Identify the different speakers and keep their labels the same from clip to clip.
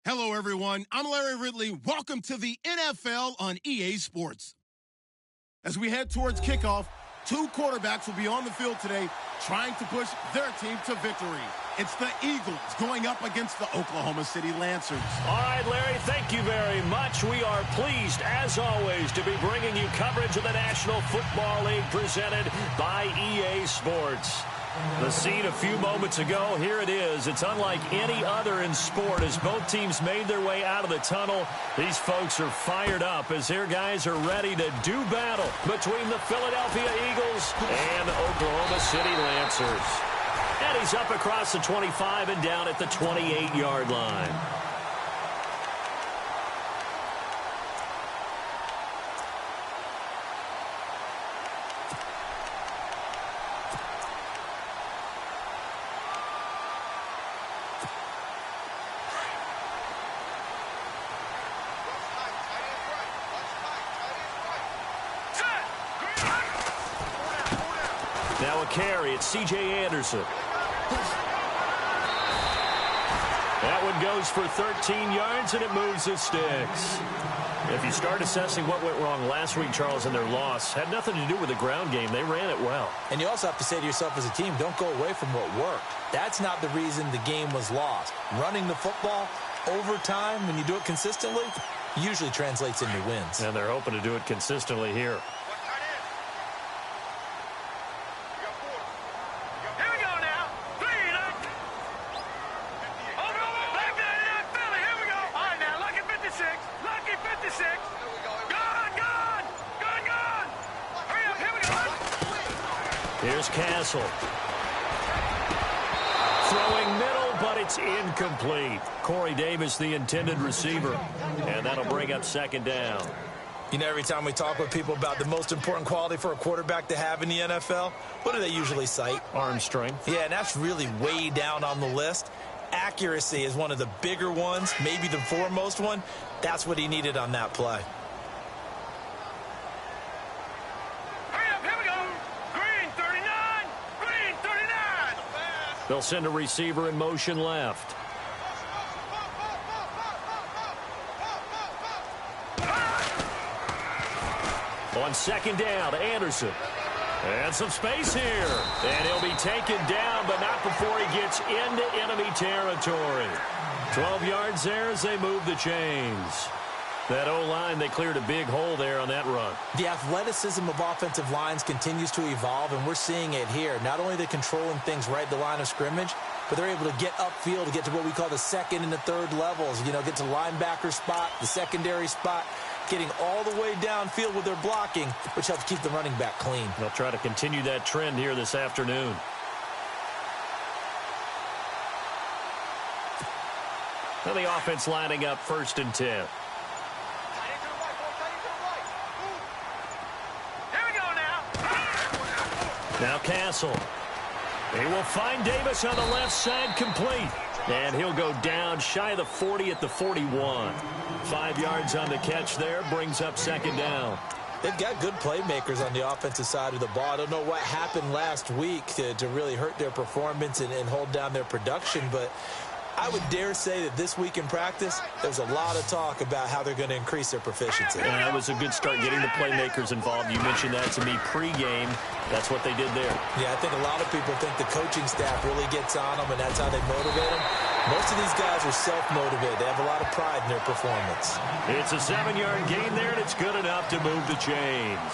Speaker 1: Hello, everyone. I'm Larry Ridley. Welcome to the NFL on EA Sports. As we head towards kickoff, two quarterbacks will be on the field today trying to push their team to victory. It's the Eagles going up against the Oklahoma City Lancers.
Speaker 2: All right, Larry, thank you very much. We are pleased, as always, to be bringing you coverage of the National Football League presented by EA Sports. The scene a few moments ago, here it is. It's unlike any other in sport as both teams made their way out of the tunnel. These folks are fired up as their guys are ready to do battle between the Philadelphia Eagles and Oklahoma City Lancers. And he's up across the 25 and down at the 28-yard line. Now a carry, it's C.J. Anderson. That one goes for 13 yards, and it moves the sticks. If you start assessing what went wrong last week, Charles, in their loss, had nothing to do with the ground game. They ran it well. And you also have to say to yourself as a team, don't go away from what worked. That's not the reason the game was lost. Running the football over time, when you do it consistently, usually translates into wins. And they're hoping to do it consistently here. Here's Castle. Throwing middle, but it's incomplete. Corey Davis, the intended receiver. And that'll bring up second down. You know, every time we talk with people about the most important quality for a quarterback to have in the NFL, what do they usually cite? Arm strength. Yeah, and that's really way down on the list. Accuracy is one of the bigger ones, maybe the foremost one. That's what he needed on that play. They'll send a receiver in motion left. On second down, Anderson. And some space here. And he'll be taken down, but not before he gets into enemy territory. 12 yards there as they move the chains. That O-line, they cleared a big hole there on that run. The athleticism of offensive lines continues to evolve, and we're seeing it here. Not only are they controlling things right at the line of scrimmage, but they're able to get upfield to get to what we call the second and the third levels. You know, get to linebacker spot, the secondary spot, getting all the way downfield with their blocking, which helps keep the running back clean. They'll try to continue that trend here this afternoon. Now the offense lining up 1st and 10. Now Castle. He will find Davis on the left side, complete. And he'll go down shy of the 40 at the 41. 5 yards on the catch there, brings up second down. They've got good playmakers on the offensive side of the ball. I don't know what happened last week to really hurt their performance and hold down their production, but I would dare say that this week in practice, there's a lot of talk about how they're going to increase their proficiency. Yeah, that was a good start getting the playmakers involved. You mentioned that to me pregame. That's what they did there. Yeah, I think a lot of people think the coaching staff really gets on them, and that's how they motivate them. Most of these guys are self-motivated. They have a lot of pride in their performance. It's a 7-yard gain there, and it's good enough to move the chains.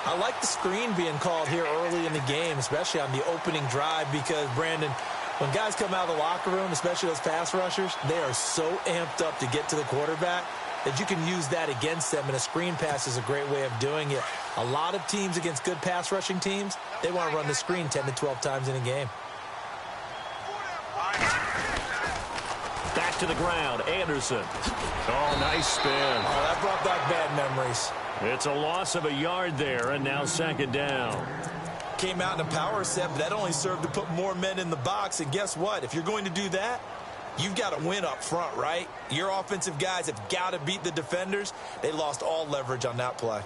Speaker 2: I like the screen being called here early in the game, especially on the opening drive, because, Brandon, when guys come out of the locker room, especially those pass rushers, they are so amped up to get to the quarterback that you can use that against them, and a screen pass is a great way of doing it. A lot of teams against good pass rushing teams, they want to run the screen 10 to 12 times in a game. Back to the ground, Anderson. Oh, nice spin. Oh, that brought back bad memories. It's a loss of a yard there, and now second down. Came out in a power set, but that only served to put more men in the box. And guess what? If you're going to do that, you've got to win up front, right? Your offensive guys have got to beat the defenders. They lost all leverage on that play.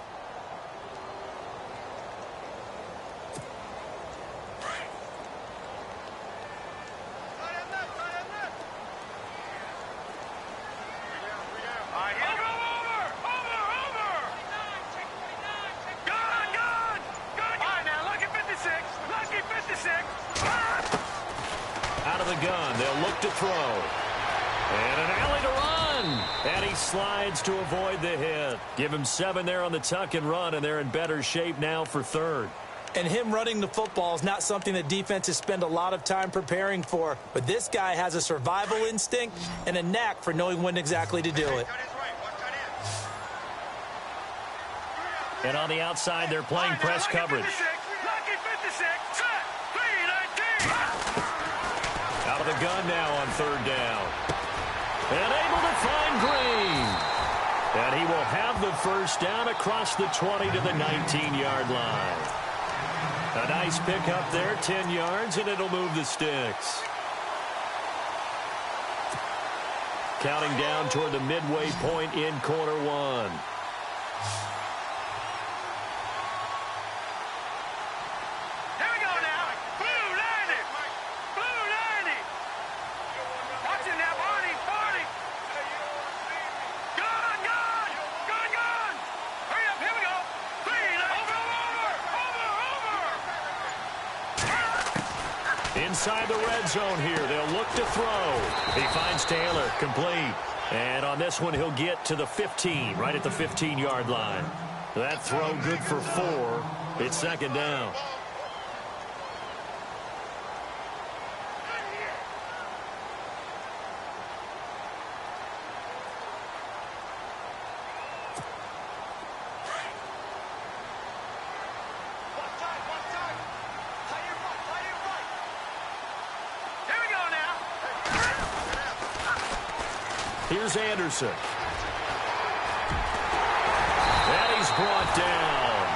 Speaker 2: the gun. They'll look to throw. And an alley to run. And he slides to avoid the hit. Give him 7 there on the tuck and run, and they're in better shape now for third.
Speaker 3: And him running the football is not something that defenses spend a lot of time preparing for. But this guy has a survival instinct and a knack for knowing when exactly to do it.
Speaker 2: And on the outside, they're playing press coverage. Out of the gun now on third down. And able to find Green. And he will have the first down across the 20 to the 19-yard line. A nice pickup there, 10 yards, and it'll move the sticks. Counting down toward the midway point in quarter one. Inside the red zone here. They'll look to throw. He finds Taylor, complete. And on this one, he'll get to the 15, right at the 15-yard line. That throw good for 4. It's second down. Here's Anderson. And he's brought down.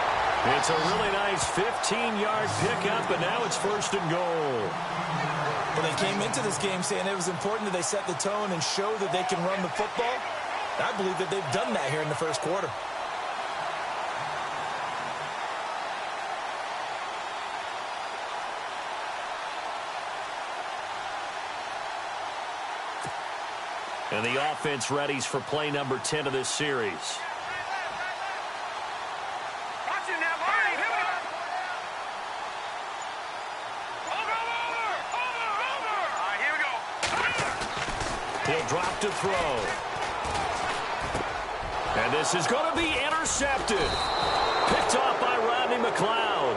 Speaker 2: It's a really nice 15-yard pickup, and now it's first and goal.
Speaker 3: Well, they came into this game saying it was important that they set the tone and show that they can run the football. I believe that they've done that here in the first quarter.
Speaker 2: And the offense readies for play number 10 of this series. He'll drop to throw. And this is going to be intercepted. Picked off by Rodney McLeod.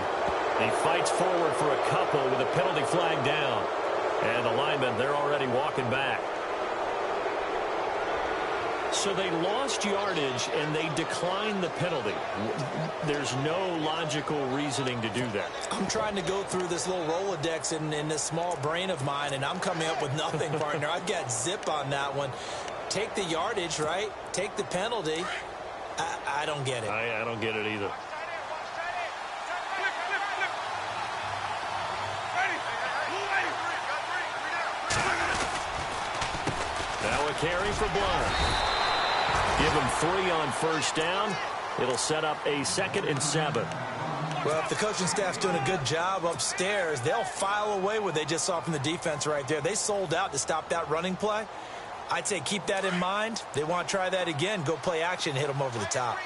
Speaker 2: He fights forward for a couple with a penalty flag down. And the linemen, they're already walking back. So they lost yardage, and they declined the penalty. There's no logical reasoning to do that.
Speaker 3: I'm trying to go through this little Rolodex in this small brain of mine, and I'm coming up with nothing, partner. I've got zip on that one. Take the yardage, right? Take the penalty. I don't get it.
Speaker 2: I don't get it either. Now a carry for Blunt. Give him 3 on first down. It'll set up a 2nd and 7.
Speaker 3: Well, if the coaching staff's doing a good job upstairs, they'll file away what they just saw from the defense right there. They sold out to stop that running play. I'd say keep that in mind. They want to try that again. Go play action and hit them over the top.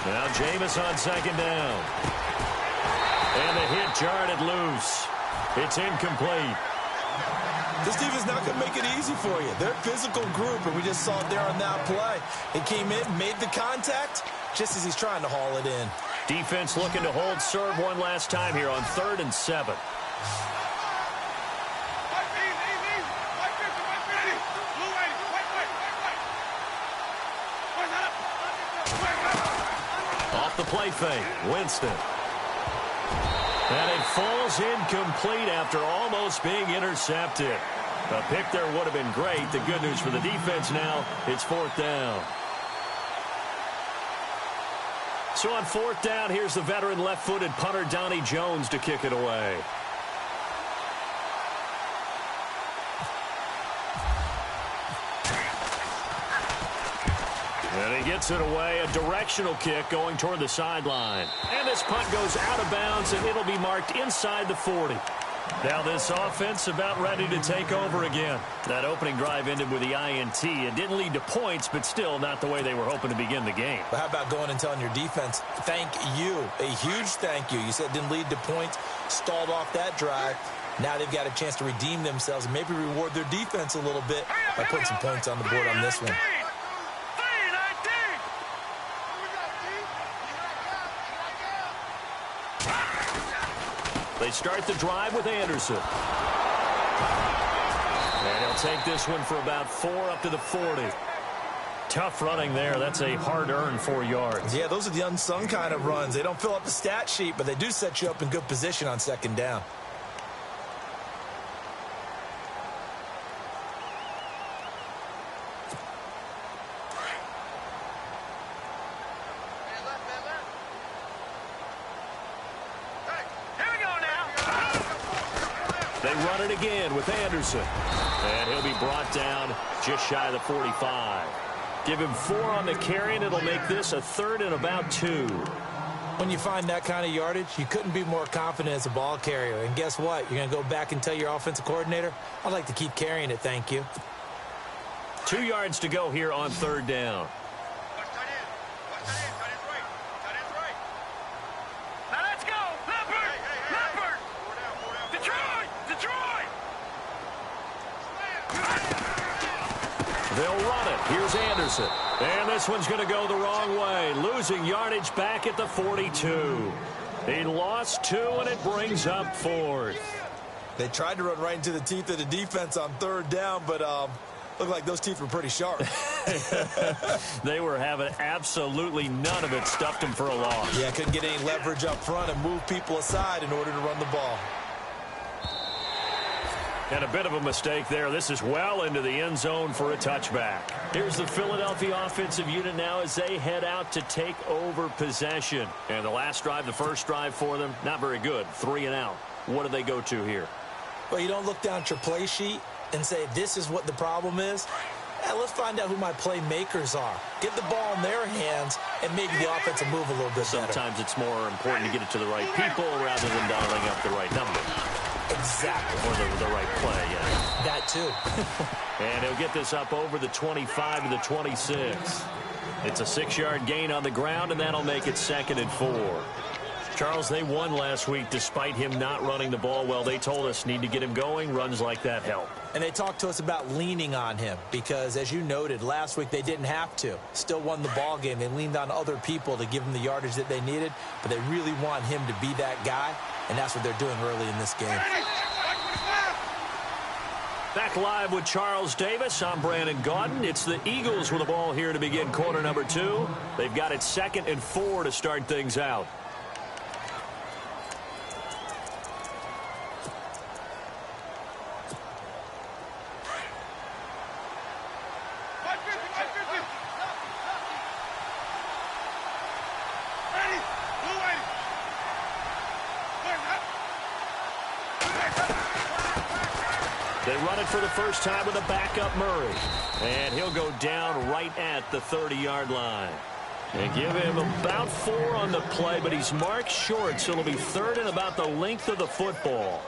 Speaker 2: Now Jameis on second down. And the hit jarred it loose. It's incomplete.
Speaker 3: This defense not going to make it easy for you. They're a physical group, and we just saw it there on that play. He came in, made the contact, just as he's trying to haul it in.
Speaker 2: Defense looking to hold serve one last time here on 3rd and 7. Off the play fake, Winston. And it falls incomplete after almost being intercepted. A pick there would have been great. The good news for the defense now, it's 4th down. So on 4th down, here's the veteran left-footed punter Donnie Jones to kick it away. And he gets it away, a directional kick going toward the sideline. And this punt goes out of bounds, and it'll be marked inside the 40. Now this offense about ready to take over again. That opening drive ended with the INT. It didn't lead to points, but still not the way they were hoping to begin the game.
Speaker 3: But how about going and telling your defense, thank you, a huge thank you. You said it didn't lead to points, stalled off that drive. Now they've got a chance to redeem themselves and maybe reward their defense a little bit by putting some points on the board on this one.
Speaker 2: They start the drive with Anderson. And he'll take this one for about 4 up to the 40. Tough running there. That's a hard-earned 4 yards.
Speaker 3: Yeah, those are the unsung kind of runs. They don't fill up the stat sheet, but they do set you up in good position on second down.
Speaker 2: They run it again with Anderson. And he'll be brought down just shy of the 45. Give him 4 on the carry, and it'll make this a 3rd and about 2.
Speaker 3: When you find that kind of yardage, you couldn't be more confident as a ball carrier. And guess what? You're going to go back and tell your offensive coordinator, I'd like to keep carrying it, thank you.
Speaker 2: 2 yards to go here on 3rd down. They'll run it. Here's Anderson. And this one's going to go the wrong way. Losing yardage back at the 42. He lost 2, and it brings up 4th.
Speaker 3: They tried to run right into the teeth of the defense on 3rd down, but looked like those teeth were pretty sharp.
Speaker 2: They were having absolutely none of it. Stuffed him for a loss.
Speaker 3: Yeah, couldn't get any leverage up front and move people aside in order to run the ball.
Speaker 2: And a bit of a mistake there. This is well into the end zone for a touchback. Here's the Philadelphia offensive unit now as they head out to take over possession. And the last drive, the first drive for them, not very good. 3 and out. What do they go to here?
Speaker 3: Well, you don't look down at your play sheet and say, this is what the problem is. Let's find out who my playmakers are. Get the ball in their hands, and maybe the offense will move a little bit better.
Speaker 2: Sometimes it's more important to get it to the right people rather than dialing up the right number.
Speaker 3: Exactly.
Speaker 2: Or the right play, yeah.
Speaker 3: That too.
Speaker 2: And he'll get this up over the 25 to the 26. It's a 6-yard gain on the ground, and that'll make it 2nd and 4. Charles, they won last week despite him not running the ball well. They told us need to get him going. Runs like that help.
Speaker 3: And they talked to us about leaning on him because, as you noted, last week they didn't have to. Still won the ball game. They leaned on other people to give them the yardage that they needed, but they really want him to be that guy, and that's what they're doing early in this game.
Speaker 2: Back live with Charles Davis. I'm Brandon Gaudin. It's the Eagles with the ball here to begin quarter number 2. They've got it 2nd and 4 to start things out. They run it for the first time with a backup Murray. And he'll go down right at the 30-yard line. And give him about 4 on the play, but he's marked short, so it'll be 3rd and about the length of the football.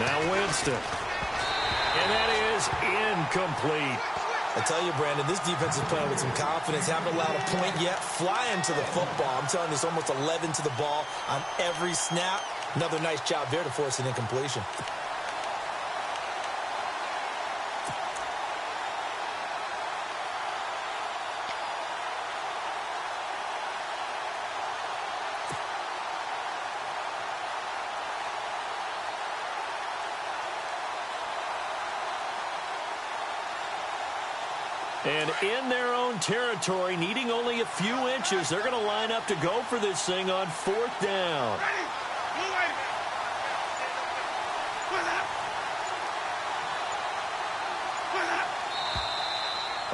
Speaker 2: Now Winston. And that is incomplete.
Speaker 3: I tell you, Brandon, this defense is playing with some confidence. Haven't allowed a point yet. Flying to the football. I'm telling you, it's almost 11 to the ball on every snap. Another nice job there to force an incompletion.
Speaker 2: And in their own territory, needing only a few inches, they're going to line up to go for this thing on 4th down.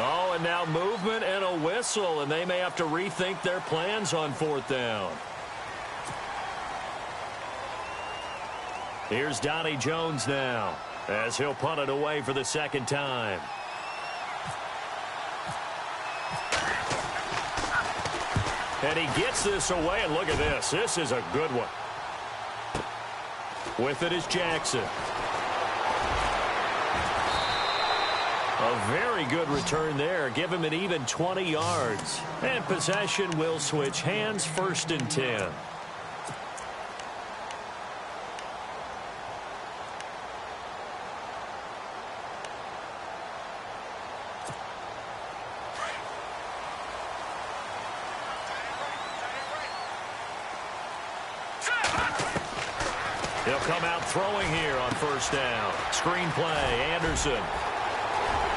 Speaker 2: Oh, and now movement and a whistle, and they may have to rethink their plans on 4th down. Here's Donnie Jones now, as he'll punt it away for the 2nd time. And he gets this away, and look at this. This is a good one. With it is Jackson. A very good return there. Give him an even 20 yards. And possession will switch hands, 1st and 10. He'll come out throwing here on 1st down. Screen play, Anderson.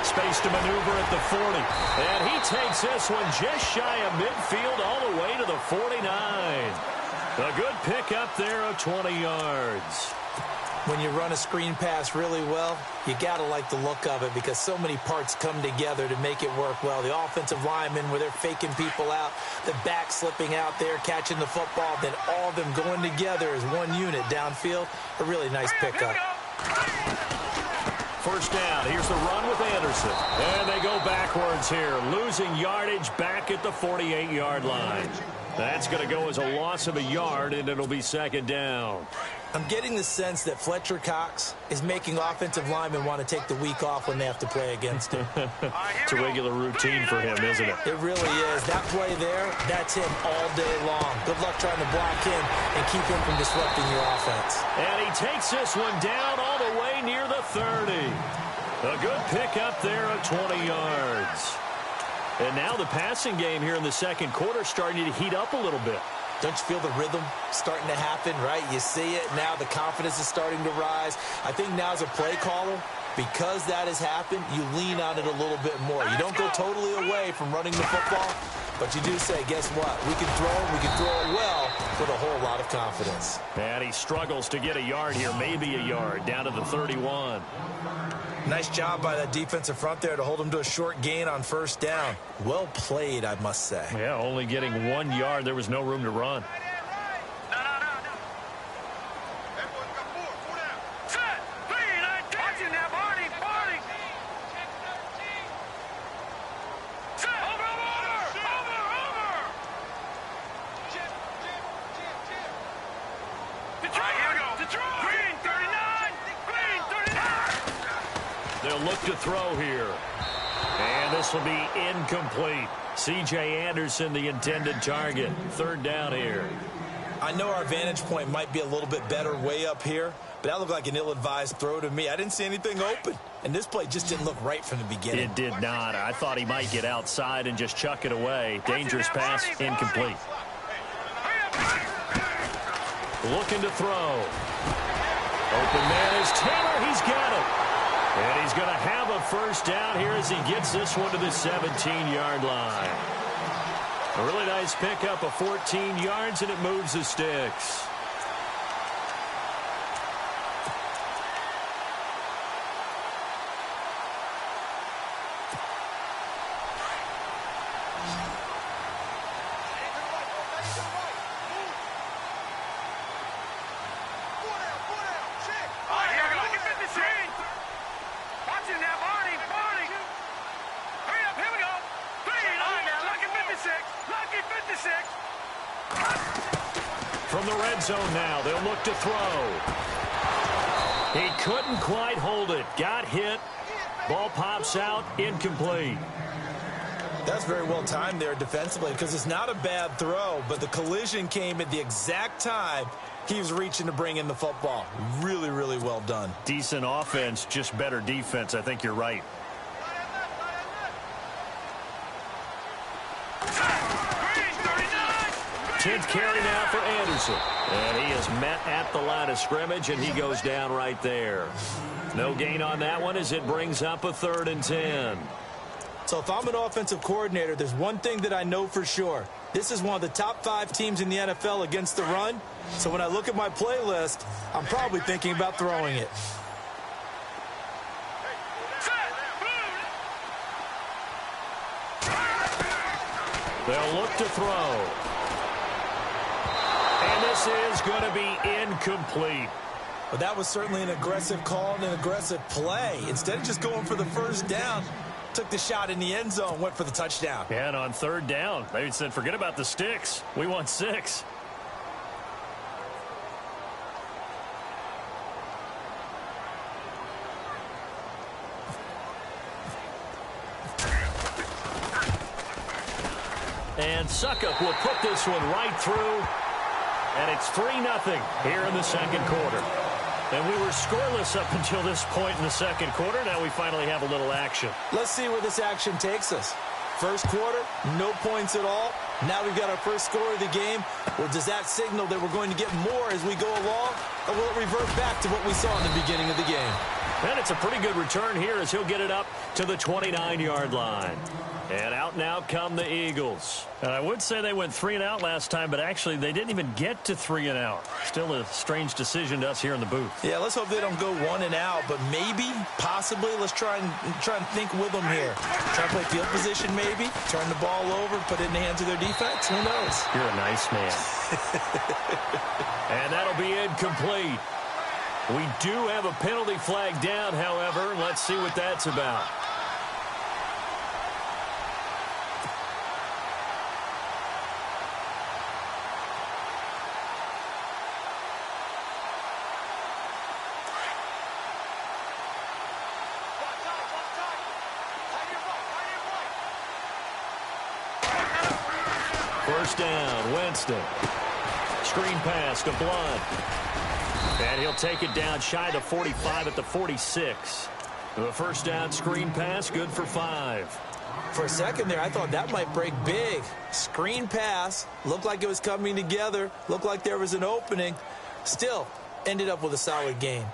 Speaker 2: Space to maneuver at the 40. And he takes this one just shy of midfield all the way to the 49. A good pickup there of 20 yards.
Speaker 3: When you run a screen pass really well, you got to like the look of it because so many parts come together to make it work well. The offensive linemen, where they're faking people out, the back slipping out there, catching the football, then all of them going together as one unit downfield. A really nice pickup.
Speaker 2: 1st down. Here's the run with Anderson. And they go backwards here, losing yardage back at the 48-yard line. That's going to go as a loss of a yard, and it'll be 2nd down.
Speaker 3: I'm getting the sense that Fletcher Cox is making offensive linemen want to take the week off when they have to play against him.
Speaker 2: It's a regular routine for him, isn't it?
Speaker 3: It really is. That play there, that's him all day long. Good luck trying to block him and keep him from disrupting your offense.
Speaker 2: And he takes this one down all the way near the 30. A good pickup there of 20 yards. And now the passing game here in the 2nd quarter starting to heat up a little bit.
Speaker 3: Don't you feel the rhythm starting to happen, right? You see it. Now the confidence is starting to rise. I think now as a play caller, because that has happened, you lean on it a little bit more. You don't go totally away from running the football, but you do say, guess what? We can throw it. We can throw it well with a whole lot of confidence.
Speaker 2: And he struggles to get a yard here, maybe a yard, down to the 31.
Speaker 3: Nice job by that defensive front there to hold him to a short gain on 1st down. Well played, I must say.
Speaker 2: Yeah, only getting 1 yard. There was no room to run. They'll look to throw here. And this will be incomplete. C.J. Anderson, the intended target. 3rd down here.
Speaker 3: I know our vantage point might be a little bit better way up here, but that looked like an ill-advised throw to me. I didn't see anything open. And this play just didn't look right from the beginning.
Speaker 2: It did not. I thought he might get outside and just chuck it away. Dangerous pass, incomplete. Looking to throw. Open man is Taylor. He's got it. And he's going to have a 1st down here as he gets this one to the 17-yard line. A really nice pickup of 14 yards, and it moves the sticks. From the red zone now, they'll look to throw. He couldn't quite hold it. Got hit. Ball pops out. Incomplete.
Speaker 3: That's very well timed there defensively because it's not a bad throw, but the collision came at the exact time he was reaching to bring in the football. Really, really well done.
Speaker 2: Decent offense, just better defense. I think you're right. Tenth carry now for Anderson. And he is met at the line of scrimmage, and he goes down right there. No gain on that one as it brings up a 3rd and 10.
Speaker 3: So if I'm an offensive coordinator, there's one thing that I know for sure. This is one of the top 5 teams in the NFL against the run. So when I look at my playlist, I'm probably thinking about throwing it.
Speaker 2: They'll look to throw. And this is going to be incomplete.
Speaker 3: But that was certainly an aggressive call and an aggressive play. Instead of just going for the first down, took the shot in the end zone, went for the touchdown.
Speaker 2: Yeah, and on third down, they said, forget about the sticks. We want 6. And Suckup will put this one right through. And it's 3-0 here in the second quarter. And we were scoreless up until this point in the second quarter. Now we finally have a little action.
Speaker 3: Let's see where this action takes us. First quarter, no points at all. Now we've got our first score of the game. Well, does that signal that we're going to get more as we go along? Or will it revert back to what we saw in the beginning of the game?
Speaker 2: And it's a pretty good return here as he'll get it up to the 29-yard line. And out now come the Eagles. And I would say they went 3 and out last time, but actually they didn't even get to 3 and out. Still a strange decision to us here in the booth.
Speaker 3: Yeah, let's hope they don't go 1 and out, but maybe, possibly, let's try and think with them here. Try to play field position maybe, turn the ball over, put it in the hands of their defense. Who knows?
Speaker 2: You're a nice man. And that'll be incomplete. We do have a penalty flag down, however. Let's see what that's about. First down, Winston. Screen pass to Blunt. And he'll take it down shy of the 45 at the 46. The first down screen pass, good for 5.
Speaker 3: For a second there, I thought that might break big. Screen pass, looked like it was coming together, looked like there was an opening. Still, ended up with a solid gain.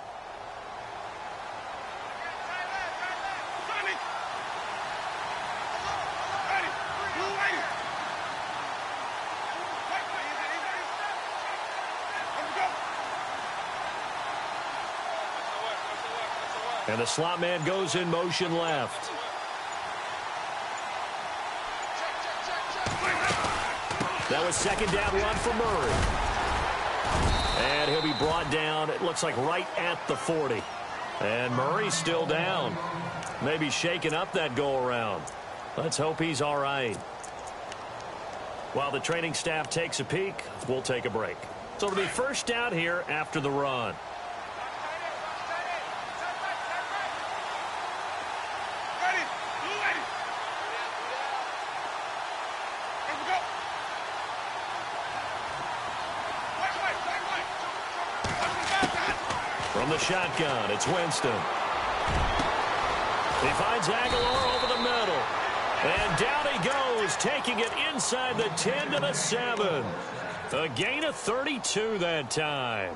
Speaker 2: And the slot man goes in motion left. That was second down run for Murray. And he'll be brought down, it looks like right at the 40. And Murray's still down. Maybe shaking up that go-around. Let's hope he's all right. While the training staff takes a peek, we'll take a break. So it'll be first down here after the run. From the shotgun, it's Winston. He finds Aguilar over the middle. And down he goes, taking it inside the 10 to the 7. A gain of 32 that time.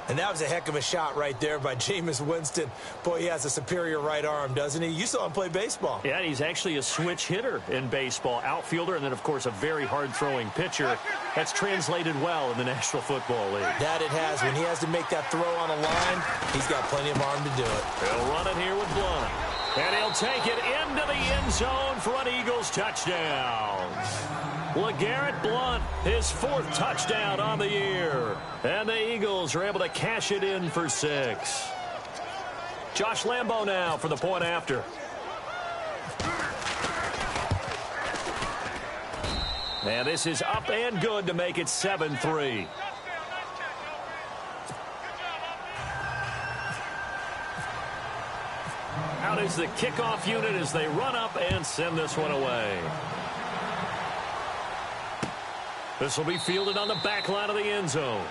Speaker 3: And that was a heck of a shot right there by Jameis Winston. Boy, he has a superior right arm, doesn't he? You saw him play baseball.
Speaker 2: Yeah, he's actually a switch hitter in baseball. Outfielder, and then, of course, a very hard-throwing pitcher. That's translated well in the National Football League.
Speaker 3: That it has. When he has to make that throw on a line, he's got plenty of arm to do it.
Speaker 2: He'll run it here with Blunt. And he'll take it into the end zone for an Eagles touchdown. LeGarrette Blunt, his 4th touchdown on the year. And the Eagles are able to cash it in for 6. Josh Lambo now for the point after. And this is up and good to make it 7-3. Out is the kickoff unit as they run up and send this one away. This will be fielded on the back line of the end zone.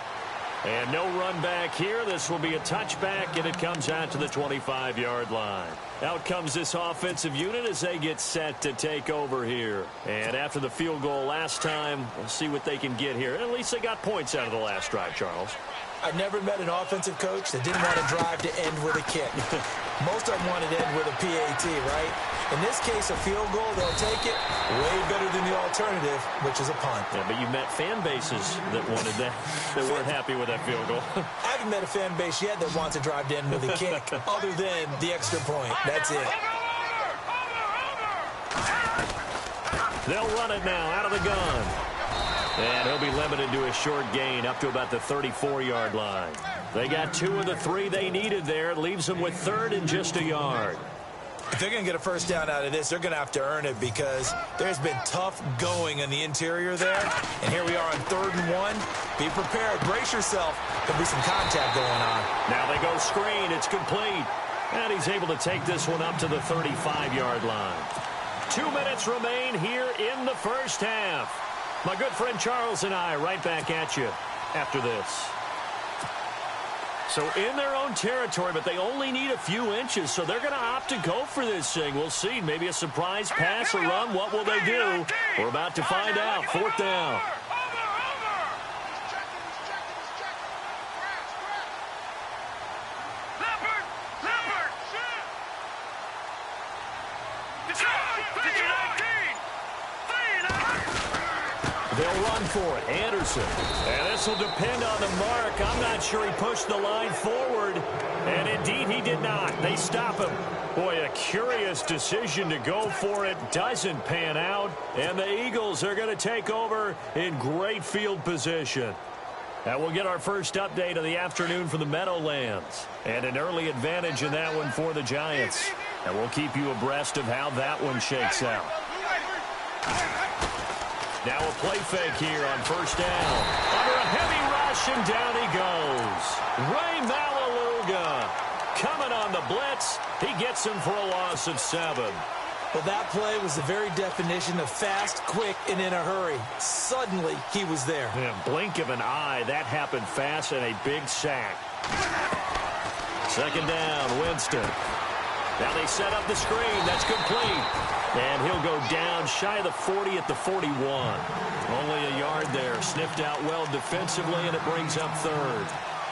Speaker 2: And no run back here. This will be a touchback, and it comes out to the 25-yard line. Out comes this offensive unit as they get set to take over here. And after the field goal last time, we'll see what they can get here. At least they got points out of the last drive, Charles.
Speaker 3: I never met an offensive coach that didn't want to drive to end with a kick. Most of them wanted to end with a PAT, right? In this case, a field goal, they'll take it way better than the alternative, which is a punt.
Speaker 2: Yeah, but you met fan bases that wanted that, that weren't happy with that field goal.
Speaker 3: I haven't met a fan base yet that wants to drive in with a kick other than the extra point. That's it.
Speaker 2: They'll run it now out of the gun. And he'll be limited to a short gain up to about the 34-yard line. They got 2 of the 3 they needed there. It leaves them with 3rd and just a yard.
Speaker 3: If they're going to get a first down out of this, they're going to have to earn it because there's been tough going in the interior there. And here we are on 3rd and 1. Be prepared. Brace yourself. There'll be some contact going on.
Speaker 2: Now they go screen. It's complete. And he's able to take this one up to the 35-yard line. 2 minutes remain here in the first half. My good friend Charles and I right back at you after this. So in their own territory, but they only need a few inches, so they're going to opt to go for this thing. We'll see. Maybe a surprise pass or run. What will they do? We're about to find out. 4th down. They'll run for it. Anderson. And this will depend on the mark. I'm not sure he pushed the line forward. And indeed, he did not. They stop him. Boy, a curious decision to go for it. Doesn't pan out. And the Eagles are going to take over in great field position. And we'll get our first update of the afternoon from the Meadowlands. And an early advantage in that one for the Giants. And we'll keep you abreast of how that one shakes out. Now a play fake here on 1st down. Under a heavy rush, and down he goes. Ray Malaluga coming on the blitz. He gets him for a loss of 7.
Speaker 3: Well, that play was the very definition of fast, quick, and in a hurry. Suddenly, he was there.
Speaker 2: Yeah, blink of an eye. That happened fast, and a big sack. 2nd down, Winston. Now they set up the screen. That's complete. And he'll go down shy of the 40 at the 41. Only a yard there. Sniffed out well defensively, and it brings up 3rd.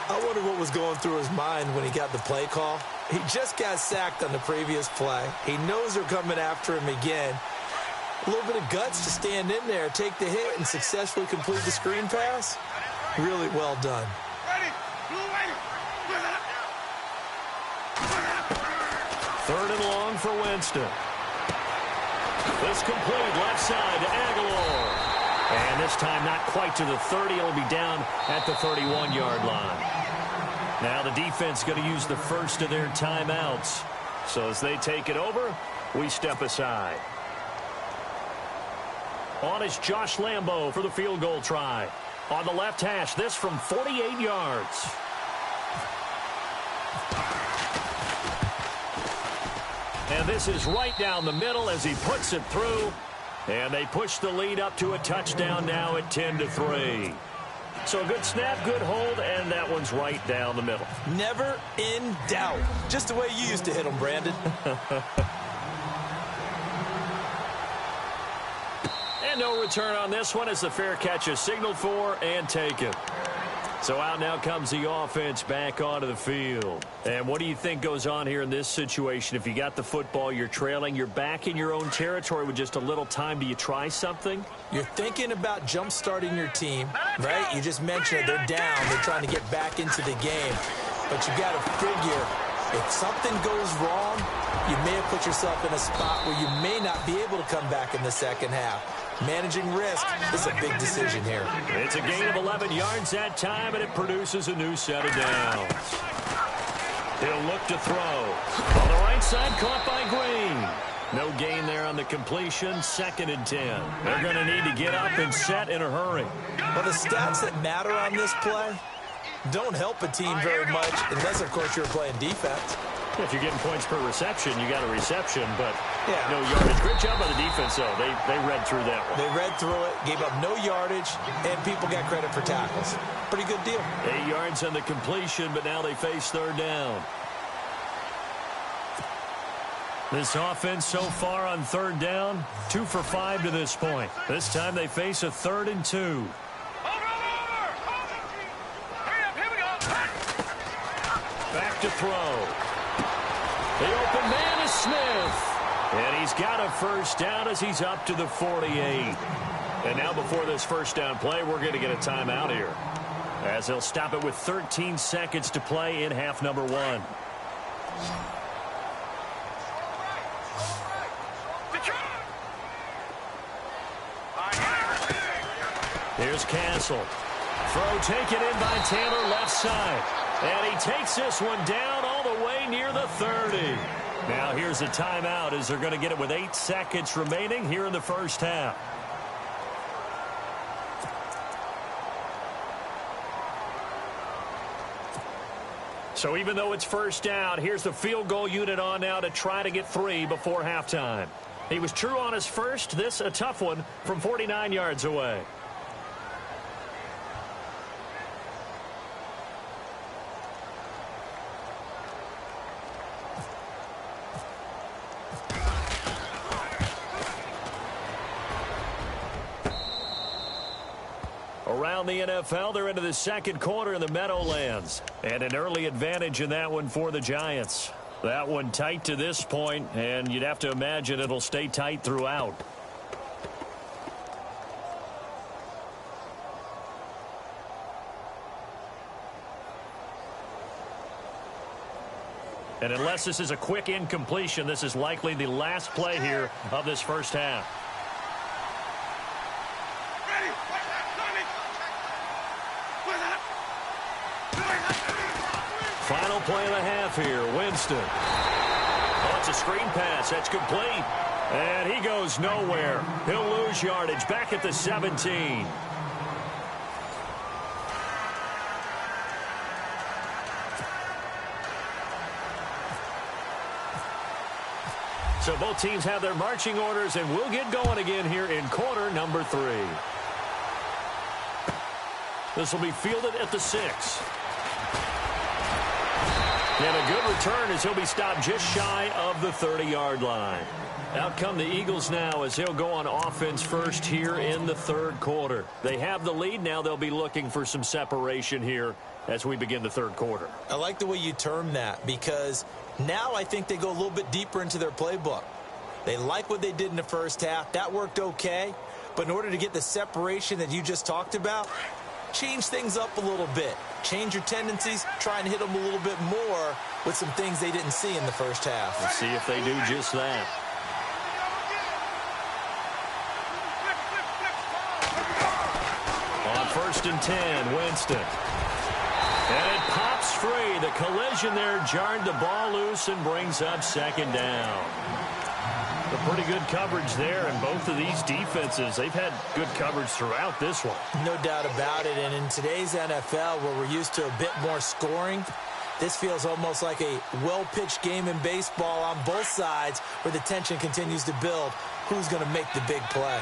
Speaker 3: I wonder what was going through his mind when he got the play call. He just got sacked on the previous play. He knows they're coming after him again. A little bit of guts to stand in there, take the hit, and successfully complete the screen pass. Really well done.
Speaker 2: 3rd and long for Winston. This complete left side to Aguilar. And this time not quite to the 30. It'll be down at the 31-yard line. Now the defense going to use the first of their timeouts. So as they take it over, we step aside. On is Josh Lambo for the field goal try. On the left hash, this from 48 yards. And this is right down the middle as he puts it through. And they push the lead up to a touchdown now at 10-3. So a good snap, good hold, and that one's right down the middle.
Speaker 3: Never in doubt. Just the way you used to hit them, Brandon.
Speaker 2: And no return on this one as the fair catch is signaled for and taken. So out now comes the offense back onto the field. And what do you think goes on here in this situation? If you got the football, you're trailing, you're back in your own territory with just a little time. Do you try something?
Speaker 3: You're thinking about jump-starting your team, right? You just mentioned it. They're down. They're trying to get back into the game. But you got to figure, if something goes wrong, you may have put yourself in a spot where you may not be able to come back in the second half. Managing risk is a big decision here.
Speaker 2: It's a gain of 11 yards that time, and it produces a new set of downs. He'll look to throw. On the right side, caught by Green. No gain there on the completion. 2nd and 10. They're going to need to get up and set in a hurry.
Speaker 3: Well, the stats that matter on this play don't help a team very much unless, of course, you're playing defense.
Speaker 2: If you're getting points per reception, you got a reception, but
Speaker 3: yeah,
Speaker 2: no yardage. Great job by the defense, though. They read through that one.
Speaker 3: They read through it, gave up no yardage, and people got credit for tackles. Pretty good deal.
Speaker 2: 8 yards on the completion, but now they face 3rd down. This offense so far on 3rd down, 2 for 5 to this point. This time they face a 3rd and 2. Back to throw. The open man is Smith. And he's got a first down as he's up to the 48. And now before this first down play, we're going to get a timeout here, as they'll stop it with 13 seconds to play in half number 1. Here's Castle. Throw taken in by Taylor, left side. And he takes this one down all the way near the 30. Now here's a timeout as they're going to get it with 8 seconds remaining here in the first half. So even though it's first down, here's the field goal unit on now to try to get 3 before halftime. He was true on his first. This a tough one from 49 yards away. Around the NFL, they're into the second quarter in the Meadowlands. And an early advantage in that one for the Giants. That one tight to this point, and you'd have to imagine it'll stay tight throughout. And unless this is a quick incompletion, this is likely the last play here of this first half. Final play of the half here, Winston. Oh, it's a screen pass. That's complete. And he goes nowhere. He'll lose yardage back at the 17. So both teams have their marching orders, and we'll get going again here in quarter number 3. This will be fielded at the 6. And a good return as he'll be stopped just shy of the 30-yard line. Out come the Eagles now as they'll go on offense first here in the third quarter. They have the lead. Now they'll be looking for some separation here as we begin the third quarter.
Speaker 3: I like the way you term that, because now I think they go a little bit deeper into their playbook. They like what they did in the first half. That worked okay. But in order to get the separation that you just talked about, change things up a little bit. Change your tendencies, try and hit them a little bit more with some things they didn't see in the first half.
Speaker 2: Let's see if they do just that. On 1st and 10, Winston. And it pops free. The collision there jarred the ball loose and brings up second down. A pretty good coverage there, and both of these defenses, they've had good coverage throughout this one.
Speaker 3: No doubt about it, and in today's NFL, where we're used to a bit more scoring, this feels almost like a well-pitched game in baseball on both sides where the tension continues to build. Who's going to make the big play?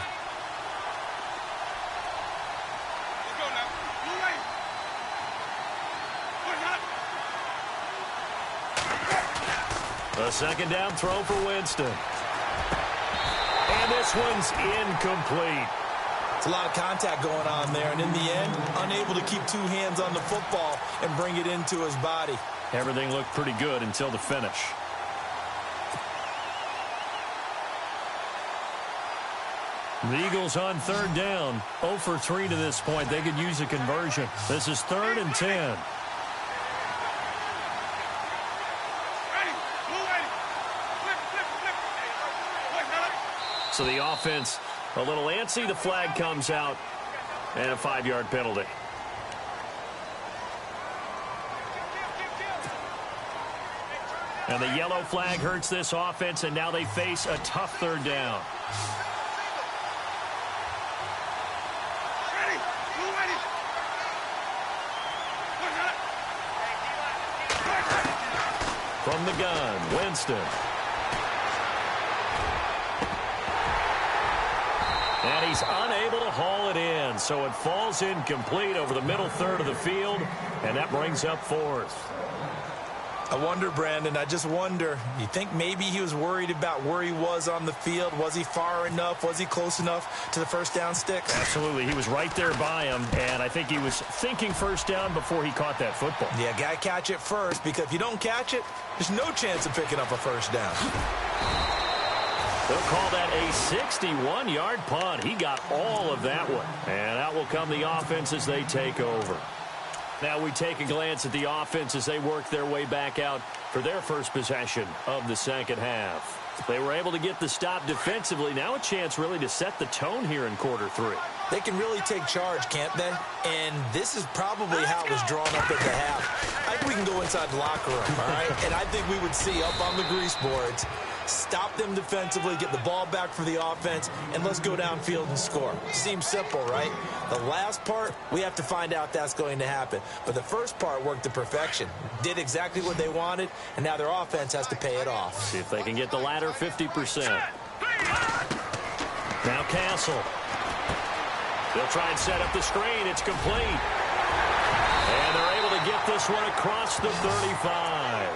Speaker 2: A second down throw for Winston. And this one's incomplete.
Speaker 3: It's a lot of contact going on there, and in the end, unable to keep 2 hands on the football and bring it into his body.
Speaker 2: Everything looked pretty good until the finish. The Eagles on 3rd down. 0 for 3 to this point. They could use a conversion. This is 3rd and 10. So the offense a little antsy. The flag comes out, and a 5-yard penalty. And the yellow flag hurts this offense, and now they face a tough 3rd down. From the gun, Winston. And he's unable to haul it in, so it falls incomplete over the middle third of the field, and that brings up 4th.
Speaker 3: I wonder, Brandon, I just wonder, you think maybe he was worried about where he was on the field? Was he far enough? Was he close enough to the first down sticks?
Speaker 2: Absolutely. He was right there by him, and I think he was thinking first down before he caught that football.
Speaker 3: Yeah, got to catch it first, because if you don't catch it, there's no chance of picking up a first down.
Speaker 2: They'll call that a 61-yard punt. He got all of that one. And out will come the offense as they take over. Now we take a glance at the offense as they work their way back out for their first possession of the second half. They were able to get the stop defensively. Now a chance really to set the tone here in quarter three.
Speaker 3: They can really take charge, can't they? And this is probably how it was drawn up at the half. I think we can go inside the locker room, all right? And I think we would see up on the grease boards, stop them defensively, get the ball back for the offense, and let's go downfield and score. Seems simple, right? The last part, we have to find out that's going to happen. But the first part worked to perfection. Did exactly what they wanted, and now their offense has to pay it off.
Speaker 2: See if they can get the latter 50%. Now Castle. They'll try and set up the screen. It's complete. And they're able to get this one across the 35.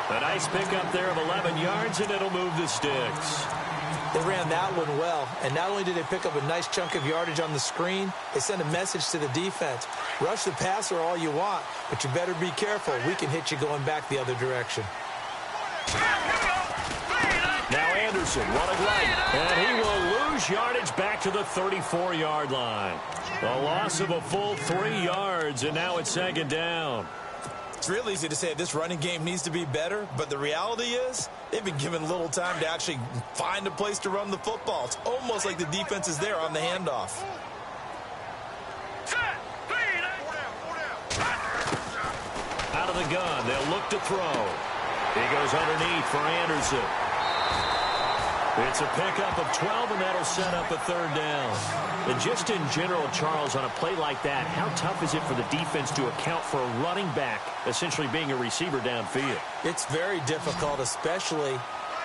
Speaker 2: A nice pickup there of 11 yards, and it'll move the sticks.
Speaker 3: They ran that one well, and not only did they pick up a nice chunk of yardage on the screen, they sent a message to the defense. Rush the passer all you want, but you better be careful. We can hit you going back the other direction.
Speaker 2: Now Anderson running right, and he will lose yardage back to the 34-yard line. A loss of a full 3 yards, and now it's second down.
Speaker 3: It's real easy to say this running game needs to be better, but the reality is they've been given little time to actually find a place to run the football. It's almost like the defense is there on the handoff.
Speaker 2: Out of the gun, they'll look to throw. He goes underneath for Anderson. It's a pickup of 12, and that'll set up a third down. And just in general, Charles, on a play like that, how tough is it for the defense to account for a running back essentially being a receiver downfield?
Speaker 3: It's very difficult, especially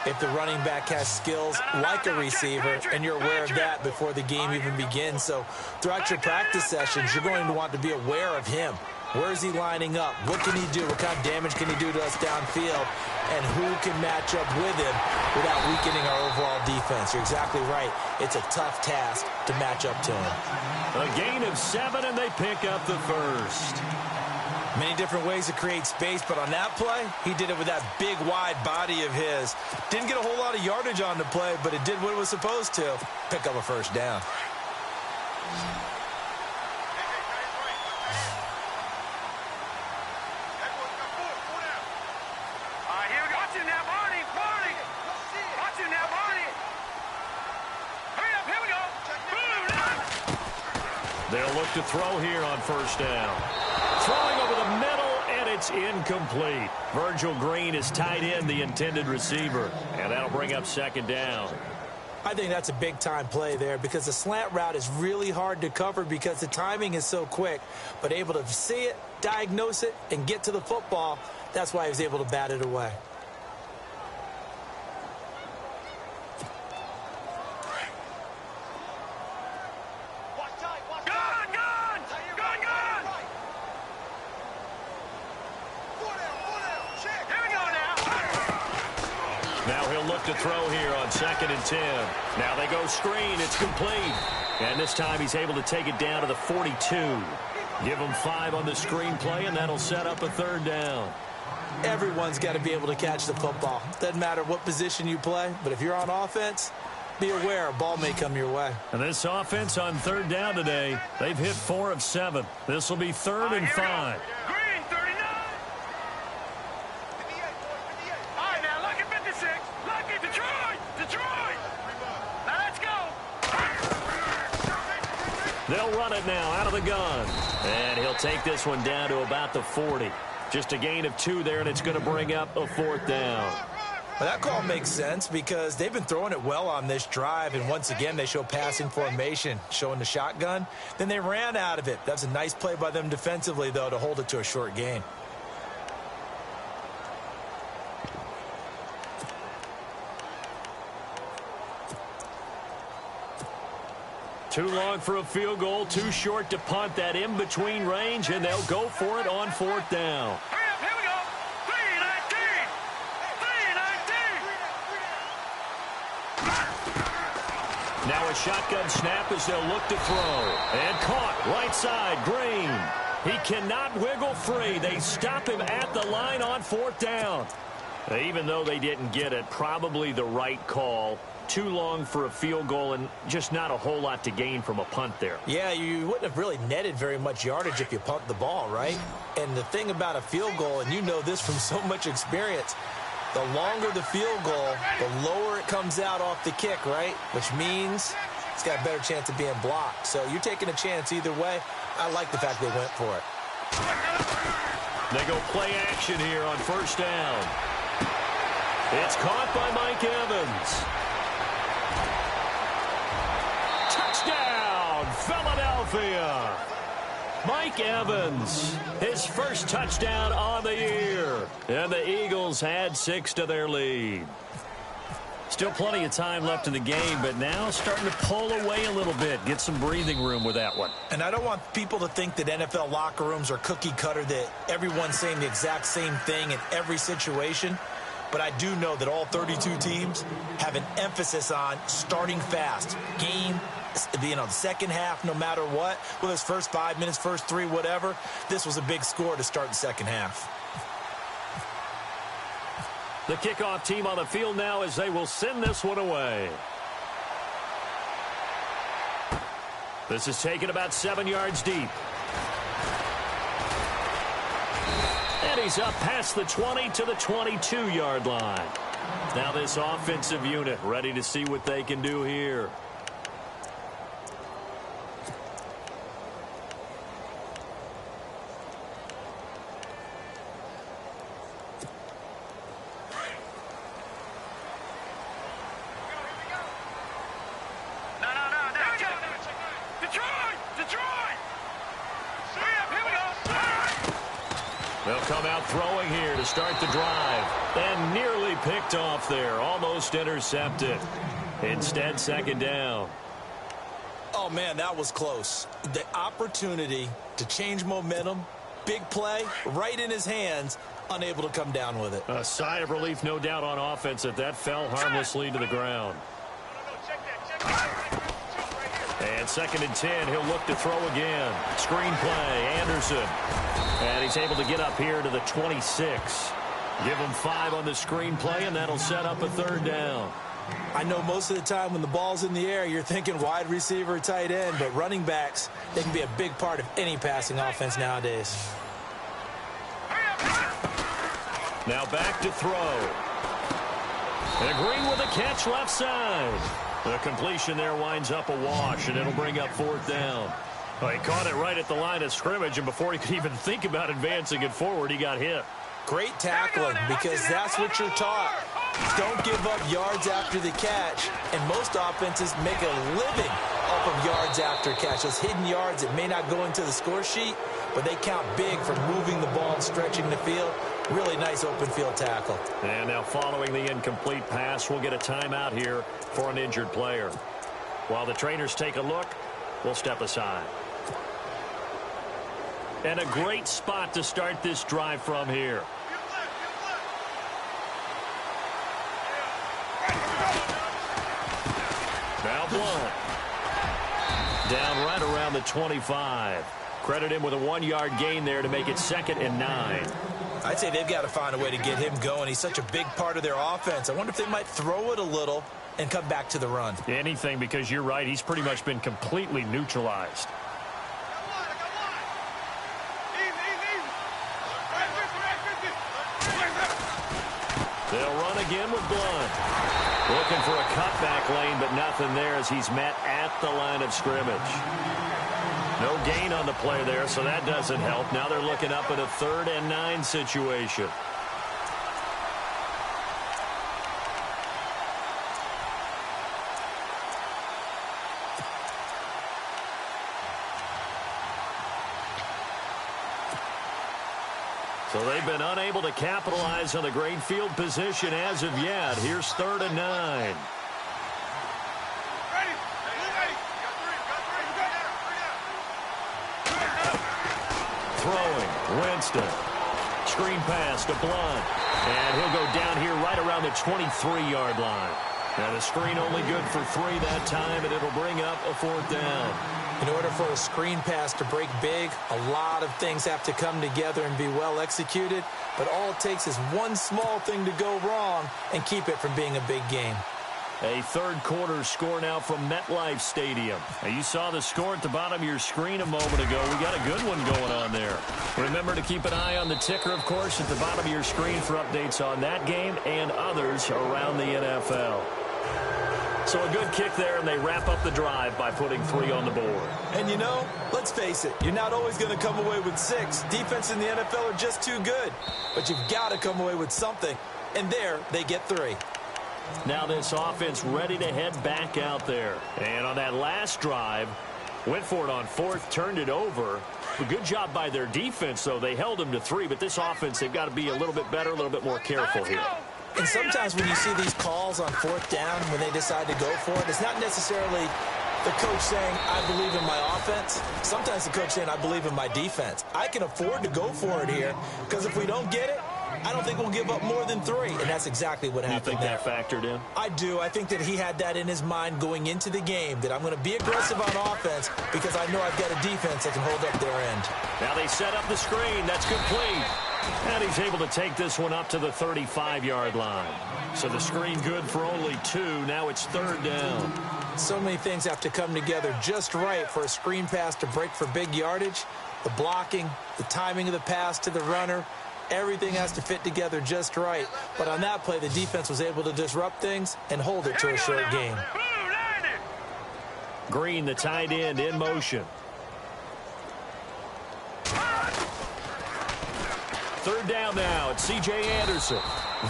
Speaker 3: if the running back has skills like a receiver, and you're aware of that before the game even begins. So throughout your practice sessions, you're going to want to be aware of him. Where is he lining up? What can he do? What kind of damage can he do to us downfield? And who can match up with him without weakening our overall defense? You're exactly right. It's a tough task to match up to him.
Speaker 2: A gain of 7, and they pick up the first.
Speaker 3: Many different ways to create space, but on that play, he did it with that big, wide body of his. Didn't get a whole lot of yardage on the play, but it did what it was supposed to. Pick up a first down.
Speaker 2: They'll look to throw here on first down. Throwing over the middle, and it's incomplete. Virgil Green is tied in, the intended receiver, and that'll bring up second down.
Speaker 3: I think that's a big-time play there because the slant route is really hard to cover because the timing is so quick. But able to see it, diagnose it, and get to the football, that's why he was able to bat it away.
Speaker 2: To throw here on 2nd and 10. Now they go screen. It's complete. And this time he's able to take it down to the 42. Give him 5 on the screen play, and that'll set up a third down.
Speaker 3: Everyone's got to be able to catch the football. Doesn't matter what position you play, but if you're on offense, be aware a ball may come your way.
Speaker 2: And this offense on third down today, they've hit 4 of 7. This will be 3rd and 5. They'll run it now out of the gun. And he'll take this one down to about the 40. Just a gain of 2 there, and it's going to bring up a 4th down.
Speaker 3: Well, that call makes sense because they've been throwing it well on this drive, and once again they show passing formation, showing the shotgun. Then they ran out of it. That's a nice play by them defensively, though, to hold it to a short gain.
Speaker 2: Too long for a field goal, too short to punt. That in-between range, and they'll go for it on 4th down.
Speaker 4: Here we go. 319. 319.
Speaker 2: Now a shotgun snap as they'll look to throw. And caught, right side, Green. He cannot wiggle free. They stop him at the line on 4th down. Even though they didn't get it, probably the right call. too long for a field goal and just not a whole lot to gain from a punt there.
Speaker 3: Yeah, you wouldn't have really netted very much yardage if you pumped the ball, right? And the thing about a field goal, and you know this from so much experience, the longer the field goal, the lower it comes out off the kick, right? Which means it's got a better chance of being blocked. So you're taking a chance either way. I like the fact they went for it.
Speaker 2: They go play action here on first down. It's caught by Mike Evans. Touchdown, Philadelphia. Mike Evans, his first touchdown on the year. And the Eagles add 6 to their lead. Still plenty of time left in the game, but now starting to pull away a little bit. Get some breathing room with that one.
Speaker 3: And I don't want people to think that NFL locker rooms are cookie cutter, that everyone's saying the exact same thing in every situation. But I do know that all 32 teams have an emphasis on starting fast. Game, the second half, no matter what. Whether it's first 5 minutes, first 3, whatever. This was a big score to start the second half.
Speaker 2: The kickoff team on the field now as they will send this one away. This is taken about 7 yards deep. And he's up past the 20 to the 22-yard line. Now this offensive unit ready to see what they can do here. They'll come out throwing here to start the drive. And nearly picked off there. Almost intercepted. Instead, second down.
Speaker 3: Oh, man, that was close. The opportunity to change momentum, big play, right in his hands, unable to come down with it.
Speaker 2: A sigh of relief, no doubt, on offense that fell harmlessly to the ground. And 2nd and 10, he'll look to throw again. Screen play, Anderson. And he's able to get up here to the 26. Give him 5 on the screen play, and that'll set up a 3rd down.
Speaker 3: I know most of the time when the ball's in the air, you're thinking wide receiver, tight end, but running backs, they can be a big part of any passing offense nowadays.
Speaker 2: Now back to throw. And Green with a catch left side. The completion there winds up a wash, and it'll bring up 4th down. Well, he caught it right at the line of scrimmage, and before he could even think about advancing it forward, he got hit.
Speaker 3: Great tackling, because that's what you're taught. Don't give up yards after the catch, and most offenses make a living off of yards after catch. Those hidden yards that may not go into the score sheet, but they count big for moving the ball and stretching the field. Really nice open field tackle.
Speaker 2: And now following the incomplete pass, we'll get a timeout here for an injured player. While the trainers take a look, we'll step aside. And a great spot to start this drive from here. Now Blunt. Down right around the 25. Credit him with a 1-yard gain there to make it 2nd and 9.
Speaker 3: I'd say they've got to find a way to get him going. He's such a big part of their offense. I wonder if they might throw it a little and come back to the run.
Speaker 2: Anything, because you're right. He's pretty much been completely neutralized. They'll run again with Blunt. Looking for a cutback lane, but nothing there as he's met at the line of scrimmage. No gain on the play there, so that doesn't help. Now they're looking up at a 3rd and 9 situation. So they've been unable to capitalize on the great field position as of yet. Here's 3rd and 9. Throwing, Winston. Screen pass to Blunt. And he'll go down here right around the 23-yard line. And a screen only good for 3 that time, and it'll bring up a 4th down.
Speaker 3: In order for a screen pass to break big, a lot of things have to come together and be well executed. But all it takes is one small thing to go wrong and keep it from being a big game.
Speaker 2: A third quarter score now from MetLife Stadium. Now, you saw the score at the bottom of your screen a moment ago. We got a good one going on there. Remember to keep an eye on the ticker, of course, at the bottom of your screen for updates on that game and others around the NFL. So a good kick there, and they wrap up the drive by putting 3 on the board.
Speaker 3: And you know, let's face it, you're not always going to come away with 6. Defense in the NFL are just too good. But you've got to come away with something. And there, they get 3.
Speaker 2: Now this offense ready to head back out there. And on that last drive, went for it on 4th, turned it over. A good job by their defense, though. They held them to 3, but this offense, they've got to be a little bit better, a little bit more careful here.
Speaker 3: And sometimes when you see these calls on 4th down, when they decide to go for it, it's not necessarily the coach saying, I believe in my offense. Sometimes the coach saying, I believe in my defense. I can afford to go for it here, because if we don't get it, I don't think we'll give up more than 3, and that's exactly what happened.
Speaker 2: You think that factored in?
Speaker 3: I do. I think that he had that in his mind going into the game, that I'm going to be aggressive on offense because I know I've got a defense that can hold up their end.
Speaker 2: Now they set up the screen. That's complete. And he's able to take this one up to the 35-yard line. So the screen good for only 2. Now it's 3rd down.
Speaker 3: So many things have to come together just right for a screen pass to break for big yardage. The blocking, the timing of the pass to the runner, everything has to fit together just right. But on that play, the defense was able to disrupt things and hold it to a short game.
Speaker 2: Green, the tight end, in motion. 3rd down now. It's C.J. Anderson.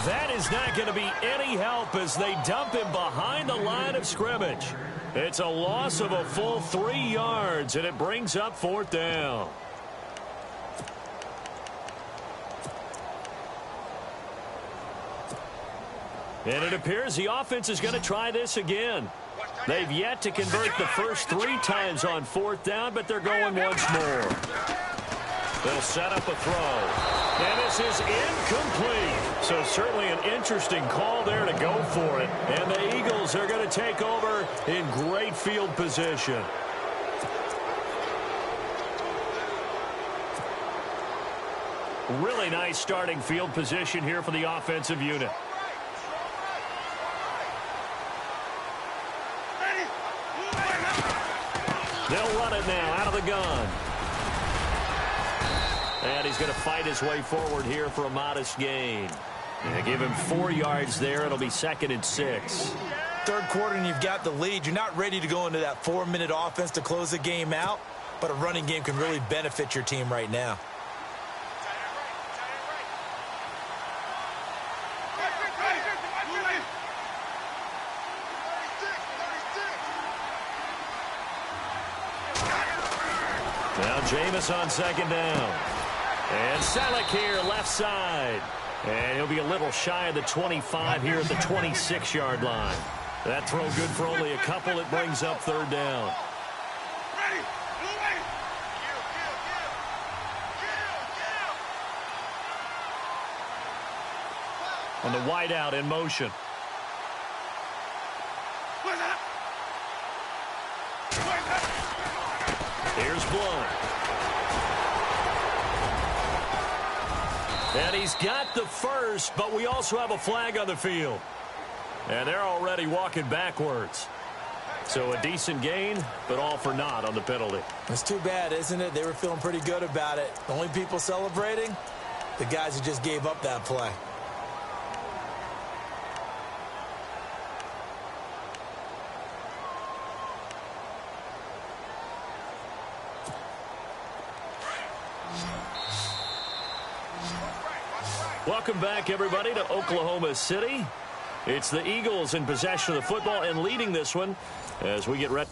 Speaker 2: That is not going to be any help as they dump him behind the line of scrimmage. It's a loss of a full 3 yards, and it brings up 4th down. And it appears the offense is going to try this again. They've yet to convert the first 3 times on 4th down, but they're going once more. They'll set up a throw. And this is incomplete. So certainly an interesting call there to go for it. And the Eagles are going to take over in great field position. Really nice starting field position here for the offensive unit. They'll run it now out of the gun. And he's going to fight his way forward here for a modest gain. And give him 4 yards there. It'll be 2nd and 6.
Speaker 3: 3rd quarter and you've got the lead. You're not ready to go into that 4-minute offense to close the game out, but a running game can really benefit your team right now.
Speaker 2: Now Jameis on 2nd down. And Selleck here, left side. And he'll be a little shy of the 25 here at the 26-yard line. That throw good for only a couple. It brings up 3rd down. On the wideout in motion. Here's Blount. And he's got the first, but we also have a flag on the field. And they're already walking backwards. So a decent gain, but all for naught on the penalty.
Speaker 3: It's too bad, isn't it? They were feeling pretty good about it. The only people celebrating, the guys who just gave up that play.
Speaker 2: Welcome back, everybody, to Oklahoma City. It's the Eagles in possession of the football and leading this one as we get ready.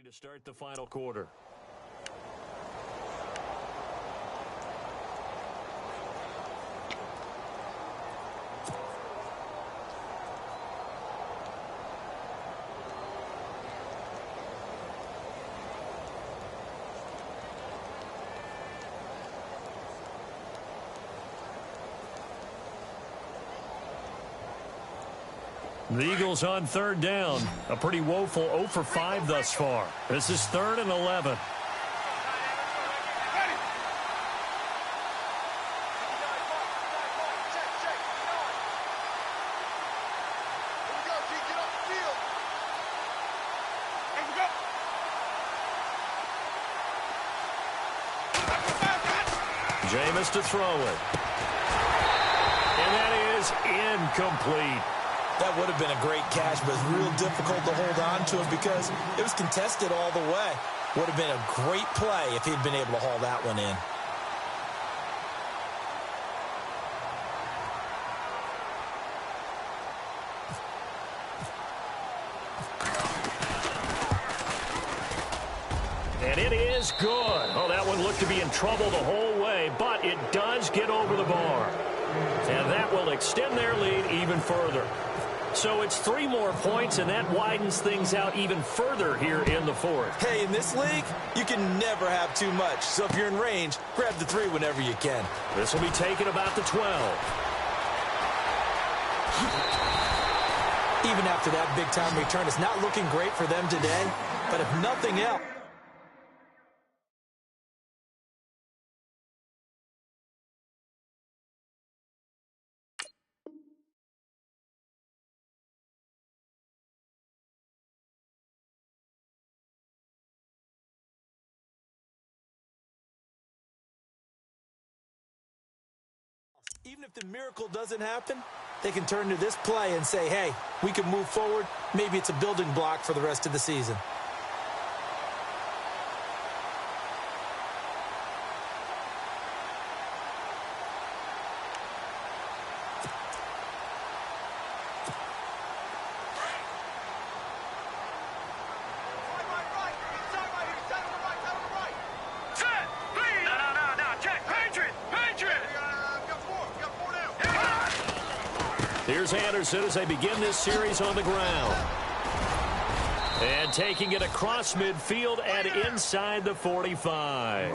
Speaker 2: To start the final quarter. The Eagles on third down. A pretty woeful 0 for 5 thus far. This is 3rd and 11. Jameis to throw it. And that is incomplete.
Speaker 3: That would have been a great catch, but it's real difficult to hold on to him because it was contested all the way. Would have been a great play if he'd been able to haul that one in.
Speaker 2: And it is good. Oh, that one looked to be in trouble the whole way, but it does get over the bar. And that will extend their lead even further. So it's 3 more points, and that widens things out even further here in the 4th.
Speaker 3: Hey, in this league, you can never have too much. So if you're in range, grab the 3 whenever you can.
Speaker 2: This will be taken about the 12.
Speaker 3: Even after that big-time return, it's not looking great for them today. But if nothing else, even if the miracle doesn't happen, they can turn to this play and say, hey, we can move forward. Maybe it's a building block for the rest of the season.
Speaker 2: Here's Anderson as they begin this series on the ground. And taking it across midfield and inside the 45.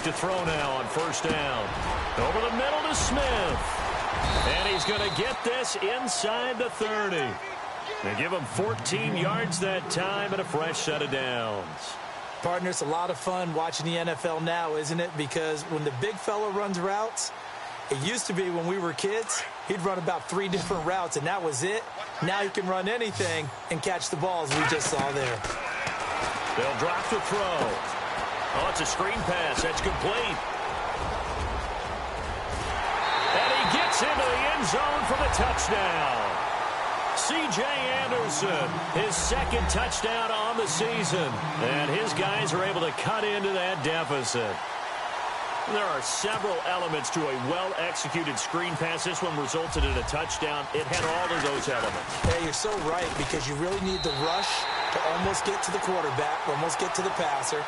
Speaker 2: To throw now on first down. Over the middle to Smith. And he's going to get this inside the 30. They give him 14 yards that time and a fresh set of downs.
Speaker 3: Partner, it's a lot of fun watching the NFL now, isn't it? Because when the big fella runs routes, it used to be when we were kids, he'd run about 3 different routes, and that was it. Now he can run anything and catch the balls we just saw there.
Speaker 2: They'll drop to throw. Oh, it's a screen pass. That's complete. And he gets into the end zone for the touchdown. C.J. Anderson, his 2nd touchdown on the season. And his guys are able to cut into that deficit. There are several elements to a well-executed screen pass. This one resulted in a touchdown. It had all of those elements.
Speaker 3: Yeah, you're so right, because you really need to rush to almost get to the quarterback, almost get to the passer.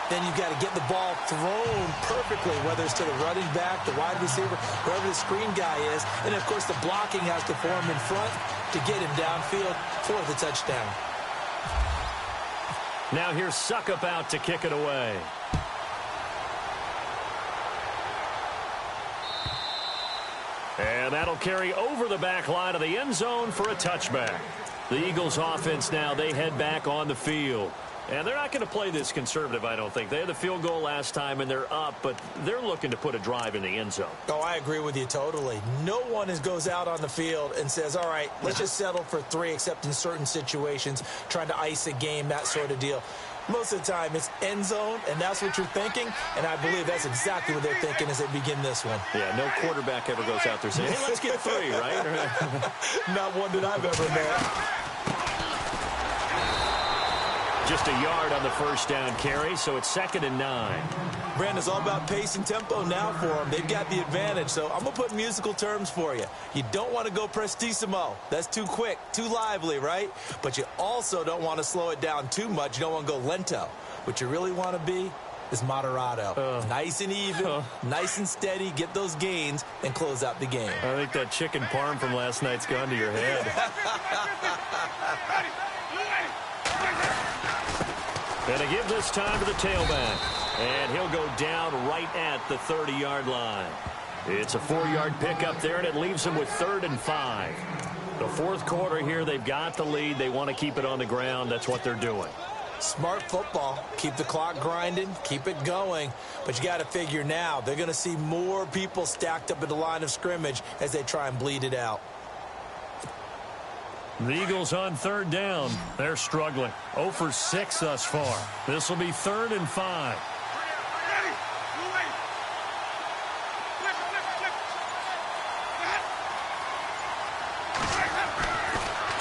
Speaker 3: Then you've got to get the ball thrown perfectly, whether it's to the running back, the wide receiver, wherever the screen guy is. And, of course, the blocking has to form in front to get him downfield for the touchdown.
Speaker 2: Now here's Suckup out to kick it away. And that'll carry over the back line of the end zone for a touchback. The Eagles offense now, they head back on the field. And they're not going to play this conservative, I don't think. They had the field goal last time, and they're up, but they're looking to put a drive in the end zone.
Speaker 3: Oh, I agree with you totally. No one goes out on the field and says, all right, let's just settle for 3, except in certain situations, trying to ice a game, that sort of deal. Most of the time, it's end zone, and that's what you're thinking, and I believe that's exactly what they're thinking as they begin this one.
Speaker 2: Yeah, no quarterback ever goes out there saying, hey, let's get 3, right?
Speaker 3: Not one that I've ever met.
Speaker 2: Just a yard on the first down carry, so it's 2nd and 9.
Speaker 3: Brandon, it's all about pace and tempo now for them. They've got the advantage, so I'm going to put musical terms for you. You don't want to go prestissimo. That's too quick, too lively, right? But you also don't want to slow it down too much. You don't want to go lento. What you really want to be is Moderado. Nice and even, nice and steady, get those gains, and close out the game.
Speaker 2: I think that chicken parm from last night's gone to your head. And to give this time to the tailback. And he'll go down right at the 30-yard line. It's a 4-yard pickup there, and it leaves him with 3rd and 5. The fourth quarter here, they've got the lead. They want to keep it on the ground. That's what they're doing.
Speaker 3: Smart football. Keep the clock grinding. Keep it going. But you got to figure now, they're going to see more people stacked up at the line of scrimmage as they try and bleed it out.
Speaker 2: The Eagles on 3rd down. They're struggling. 0 for 6 thus far. This will be 3rd and 5.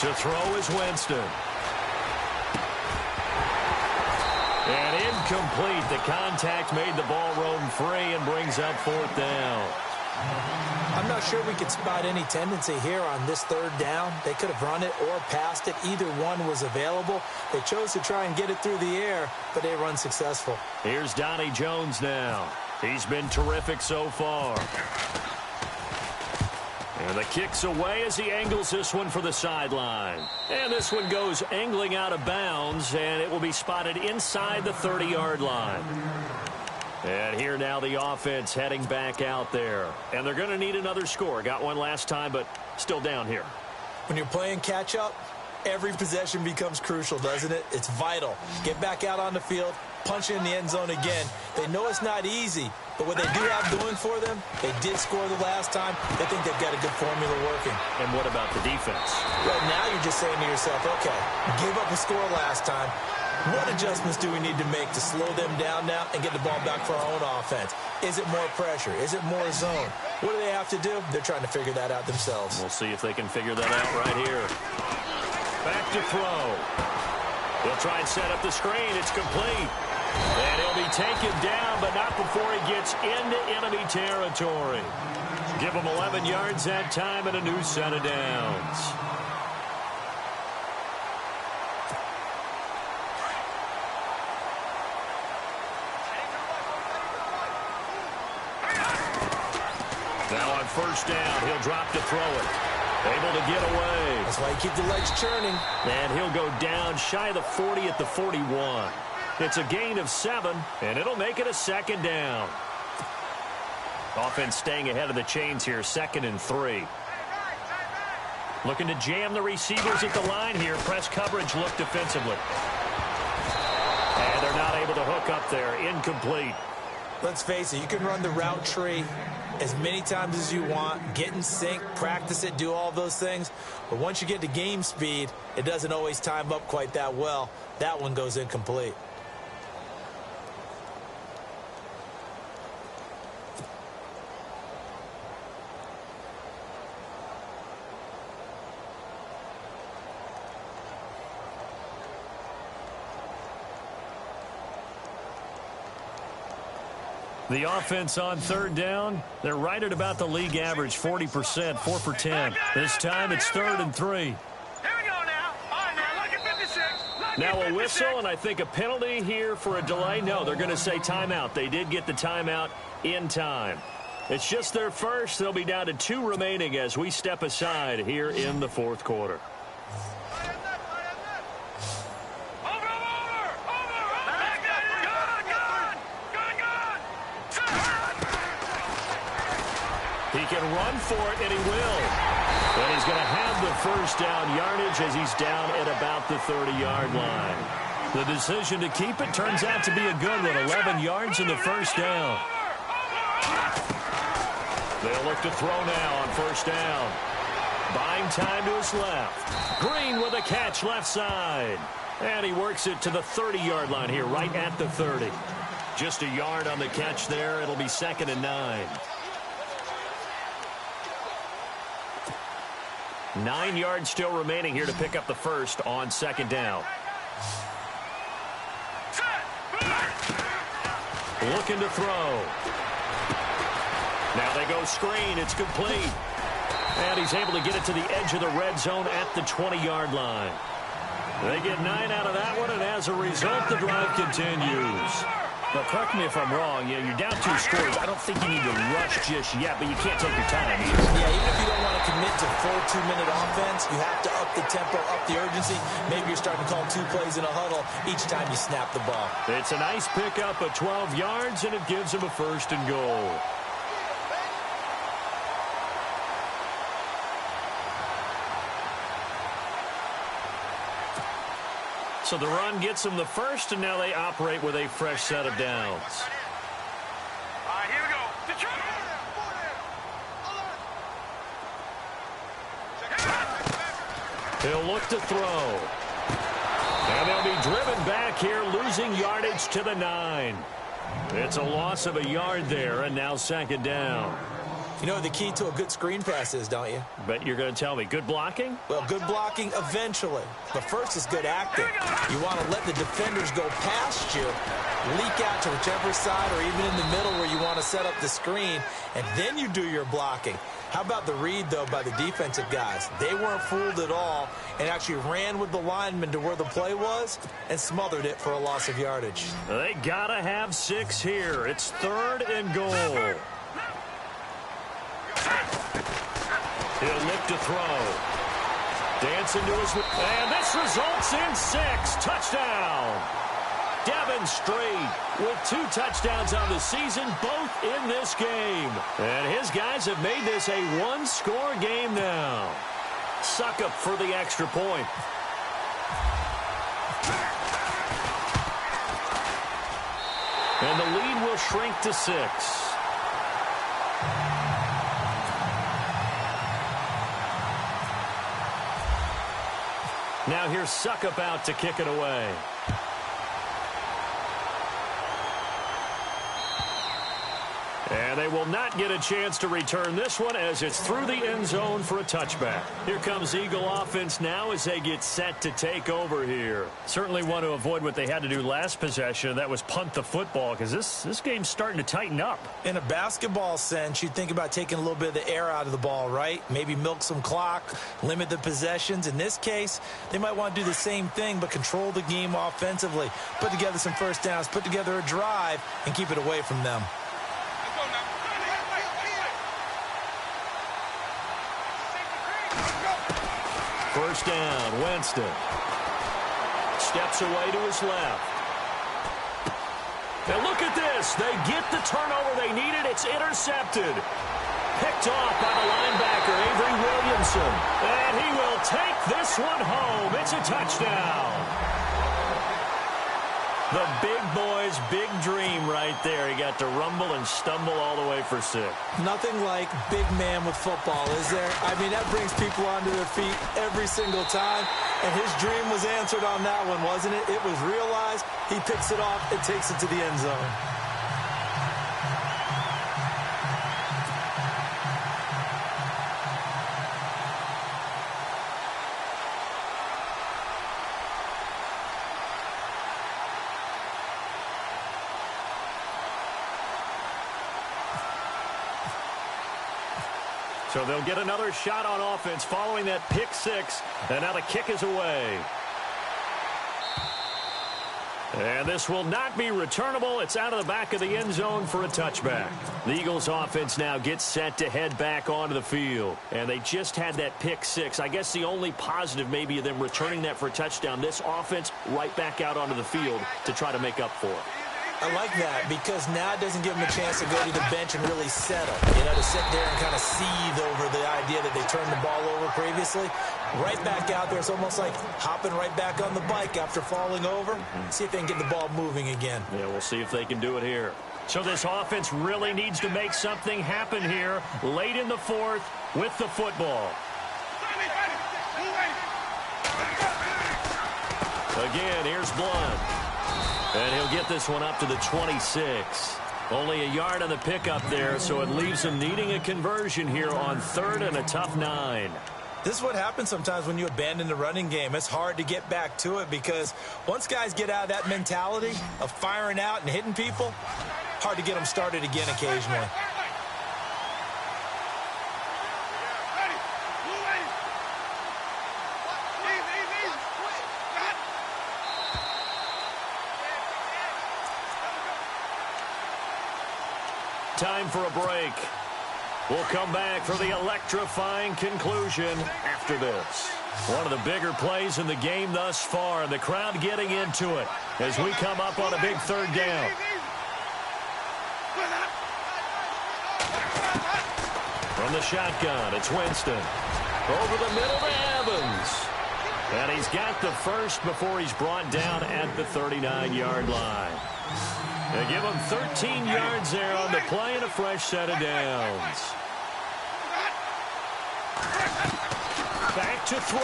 Speaker 2: To throw is Winston. And incomplete. The contact made the ball roam free and brings up 4th down.
Speaker 3: I'm not sure we could spot any tendency here on this 3rd down. They could have run it or passed it. Either one was available. They chose to try and get it through the air, but they run successful.
Speaker 2: Here's Donnie Jones now. He's been terrific so far. And the kick's away as he angles this one for the sideline. And this one goes angling out of bounds, and it will be spotted inside the 30-yard line. And here now the offense heading back out there. And they're going to need another score. Got one last time, but still down here.
Speaker 3: When you're playing catch-up, every possession becomes crucial, doesn't it? It's vital. Get back out on the field, punch in the end zone again. They know it's not easy, but what they do have going for them, they did score the last time. They think they've got a good formula working.
Speaker 2: And what about the defense?
Speaker 3: Well, now you're just saying to yourself, okay, give up a score last time. What adjustments do we need to make to slow them down now and get the ball back for our own offense? Is it more pressure? Is it more zone? What do they have to do? They're trying to figure that out themselves.
Speaker 2: We'll see if they can figure that out right here. Back to throw. He'll try and set up the screen. It's complete. And he'll be taken down, but not before he gets into enemy territory. Give him 11 yards that time and a new set of downs. Now on 1st down, he'll drop to throw it. Able to get away.
Speaker 3: That's why you keep the legs churning.
Speaker 2: And he'll go down shy of the 40 at the 41. It's a gain of 7, and it'll make it a 2nd down. Offense staying ahead of the chains here, 2nd and 3. Looking to jam the receivers at the line here. Press coverage look defensively. And they're not able to hook up there. Incomplete.
Speaker 3: Let's face it, you can run the route tree as many times as you want, get in sync, practice it, do all those things. But once you get to game speed, it doesn't always time up quite that well. That one goes incomplete.
Speaker 2: The offense on 3rd down, they're right at about the league average, 40%, 4 for 10. This time it's 3rd and 3.
Speaker 4: Here we go now. All right, now, look at 56.
Speaker 2: Now a whistle, and I think a penalty here for a delay. No, they're going to say timeout. They did get the timeout in time. It's just their first. They'll be down to 2 remaining as we step aside here in the 4th quarter. He can run for it, and he will. And he's going to have the 1st down yardage as he's down at about the 30-yard line. The decision to keep it turns out to be a good one. 11 yards in the 1st down. They'll look to throw now on 1st down. Buying time to his left. Green with a catch left side. And he works it to the 30-yard line here, right at the 30. Just a yard on the catch there. It'll be 2nd and 9. 9 yards still remaining here to pick up the 1st on 2nd down. Looking to throw. Now they go screen. It's complete. And he's able to get it to the edge of the red zone at the 20-yard line. They get 9 out of that one, and as a result, the drive continues. But correct me if I'm wrong, you're down 2 scores. I don't think you need to rush just yet, but you can't take your time.
Speaker 3: Yeah, even if you don't want to commit to full 2-minute offense, you have to up the tempo, up the urgency. Maybe you're starting to call 2 plays in a huddle each time you snap the ball.
Speaker 2: It's a nice pickup of 12 yards, and it gives them a 1st and goal. So the run gets them the 1st, and now they operate with a fresh set of downs.
Speaker 4: All right, here we go.
Speaker 2: He'll look to throw. And they'll be driven back here, losing yardage to the 9. It's a loss of a yard there, and now 2nd down.
Speaker 3: You know what the key to a good screen press is, don't you?
Speaker 2: Bet you're going to tell me. Good blocking?
Speaker 3: Well, good blocking eventually. But first is good acting. You want to let the defenders go past you, leak out to whichever side or even in the middle where you want to set up the screen, and then you do your blocking. How about the read, though, by the defensive guys? They weren't fooled at all and actually ran with the lineman to where the play was and smothered it for a loss of yardage.
Speaker 2: They got to have 6 here. It's 3rd and goal. He'll look to throw. Dance into his... And this results in 6. Touchdown. Devin Strait with 2 touchdowns on the season, both in this game. And his guys have made this a 1-score game now. Suckup for the extra point. And the lead will shrink to 6. Now here's Suckup out to kick it away. And they will not get a chance to return this one as it's through the end zone for a touchback. Here comes Eagle offense now as they get set to take over here. Certainly want to avoid what they had to do last possession. That was punt the football because this game's starting to tighten up.
Speaker 3: In a basketball sense, you think about taking a little bit of the air out of the ball, right? Maybe milk some clock, limit the possessions. In this case, they might want to do the same thing but control the game offensively. Put together some first downs, put together a drive, and keep it away from them.
Speaker 2: First down, Winston. Steps away to his left. And look at this. They get the turnover they needed. It's intercepted. Picked off by the linebacker, Avery Williamson. And he will take this one home. It's a touchdown. The big boy's big dream right there. He got to rumble and stumble all the way for 6.
Speaker 3: Nothing like big man with football, is there? I mean, that brings people onto their feet every single time. And his dream was answered on that one, wasn't it? It was realized. He picks it off and takes it to the end zone.
Speaker 2: So they'll get another shot on offense following that pick 6. And now the kick is away. And this will not be returnable. It's out of the back of the end zone for a touchback. The Eagles offense now gets set to head back onto the field. And they just had that pick 6. I guess the only positive maybe of them returning that for a touchdown. This offense right back out onto the field to try to make up for it.
Speaker 3: I like that because now it doesn't give them a chance to go to the bench and really settle. You know, to sit there and kind of seethe over the idea that they turned the ball over previously. Right back out there. It's almost like hopping right back on the bike after falling over. See if they can get the ball moving again.
Speaker 2: Yeah, we'll see if they can do it here. So this offense really needs to make something happen here late in the 4th with the football. Again, here's Blunt. And he'll get this one up to the 26. Only a yard on the pickup there, so it leaves him needing a conversion here on 3rd and a tough 9.
Speaker 3: This is what happens sometimes when you abandon the running game. It's hard to get back to it because once guys get out of that mentality of firing out and hitting people, hard to get them started again occasionally.
Speaker 2: time for a break. We'll come back for the electrifying conclusion after this. One of the bigger plays in the game thus far, and the crowd getting into it as we come up on a big third down. From the shotgun, it's Winston. Over the middle to Evans. And he's got the first before he's brought down at the 39-yard line. They give him 13 yards there on the play and a fresh set of downs. Back to throw.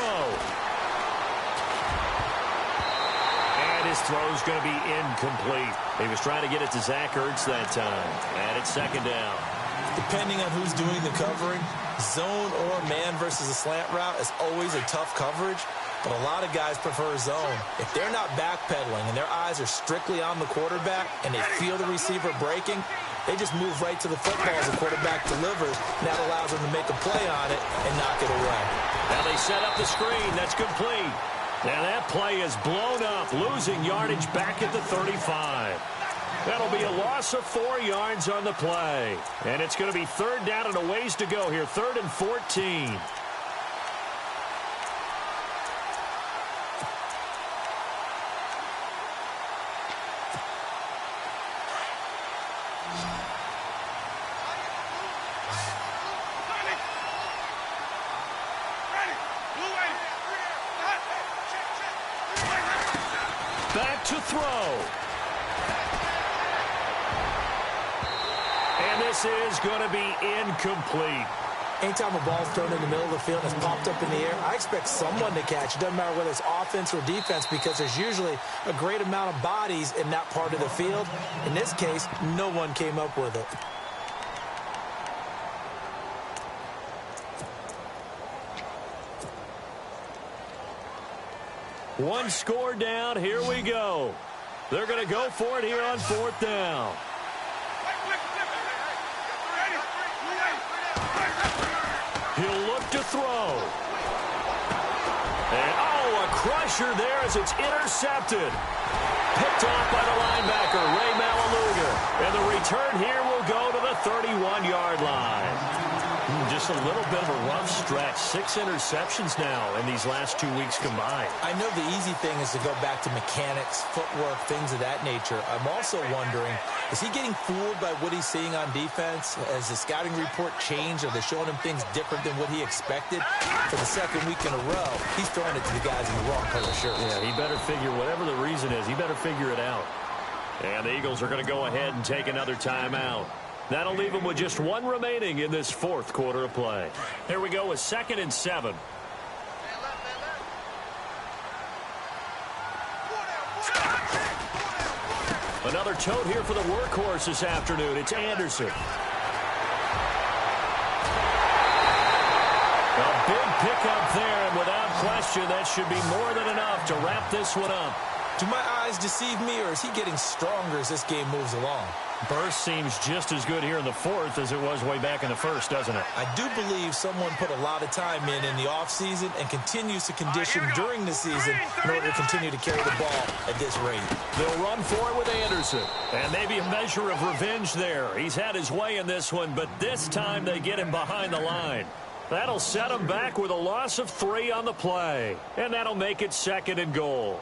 Speaker 2: And his throw's going to be incomplete. He was trying to get it to Zach Ertz that time. And it's second down.
Speaker 3: Depending on who's doing the covering, zone or man versus a slant route is always a tough coverage, but a lot of guys prefer zone. If they're not backpedaling and their eyes are strictly on the quarterback and they feel the receiver breaking, they just move right to the football as the quarterback delivers, and that allows them to make a play on it and knock it away.
Speaker 2: Now they set up the screen. That's complete. Now that play is blown up, losing yardage back at the 35. That'll be a loss of 4 yards on the play. And it's going to be third down and a ways to go here. 3rd and 14. Back to throw. And this is going to be incomplete.
Speaker 3: Anytime a ball's thrown in the middle of the field and it's popped up in the air, I expect someone to catch. It doesn't matter whether it's offense or defense because there's usually a great amount of bodies in that part of the field. In this case, no one came up with it.
Speaker 2: One score down. Here we go. They're going to go for it here on 4th down. He'll look to throw. And, a crusher there as it's intercepted. Picked off by the linebacker, Ray Malaluga. And the return here will go to the 31-yard line. Just a little bit of a rough stretch. 6 interceptions now in these last 2 weeks combined.
Speaker 3: I know the easy thing is to go back to mechanics, footwork, things of that nature. I'm also wondering, is he getting fooled by what he's seeing on defense? Has the scouting report changed? Are they showing him things different than what he expected? For the second week in a row, he's throwing it to the guys in the wrong color shirts.
Speaker 2: Yeah, he better figure, whatever the reason is, he better figure it out. And the Eagles are going to go ahead and take another timeout. That'll leave them with just 1 remaining in this 4th quarter of play. Here we go with 2nd and 7. Another tote here for the workhorse this afternoon. It's Anderson. A big pickup there, and without question, that should be more than enough to wrap this one up.
Speaker 3: Do my eyes deceive me, or is he getting stronger as this game moves along?
Speaker 2: Burst seems just as good here in the 4th as it was way back in the 1st, doesn't it?
Speaker 3: I do believe someone put a lot of time in the offseason and continues to condition during the season in order to continue to carry the ball at this rate.
Speaker 2: They'll run for it with Anderson. And maybe a measure of revenge there. He's had his way in this one, but this time they get him behind the line. That'll set him back with a loss of 3 on the play. And that'll make it 2nd and goal.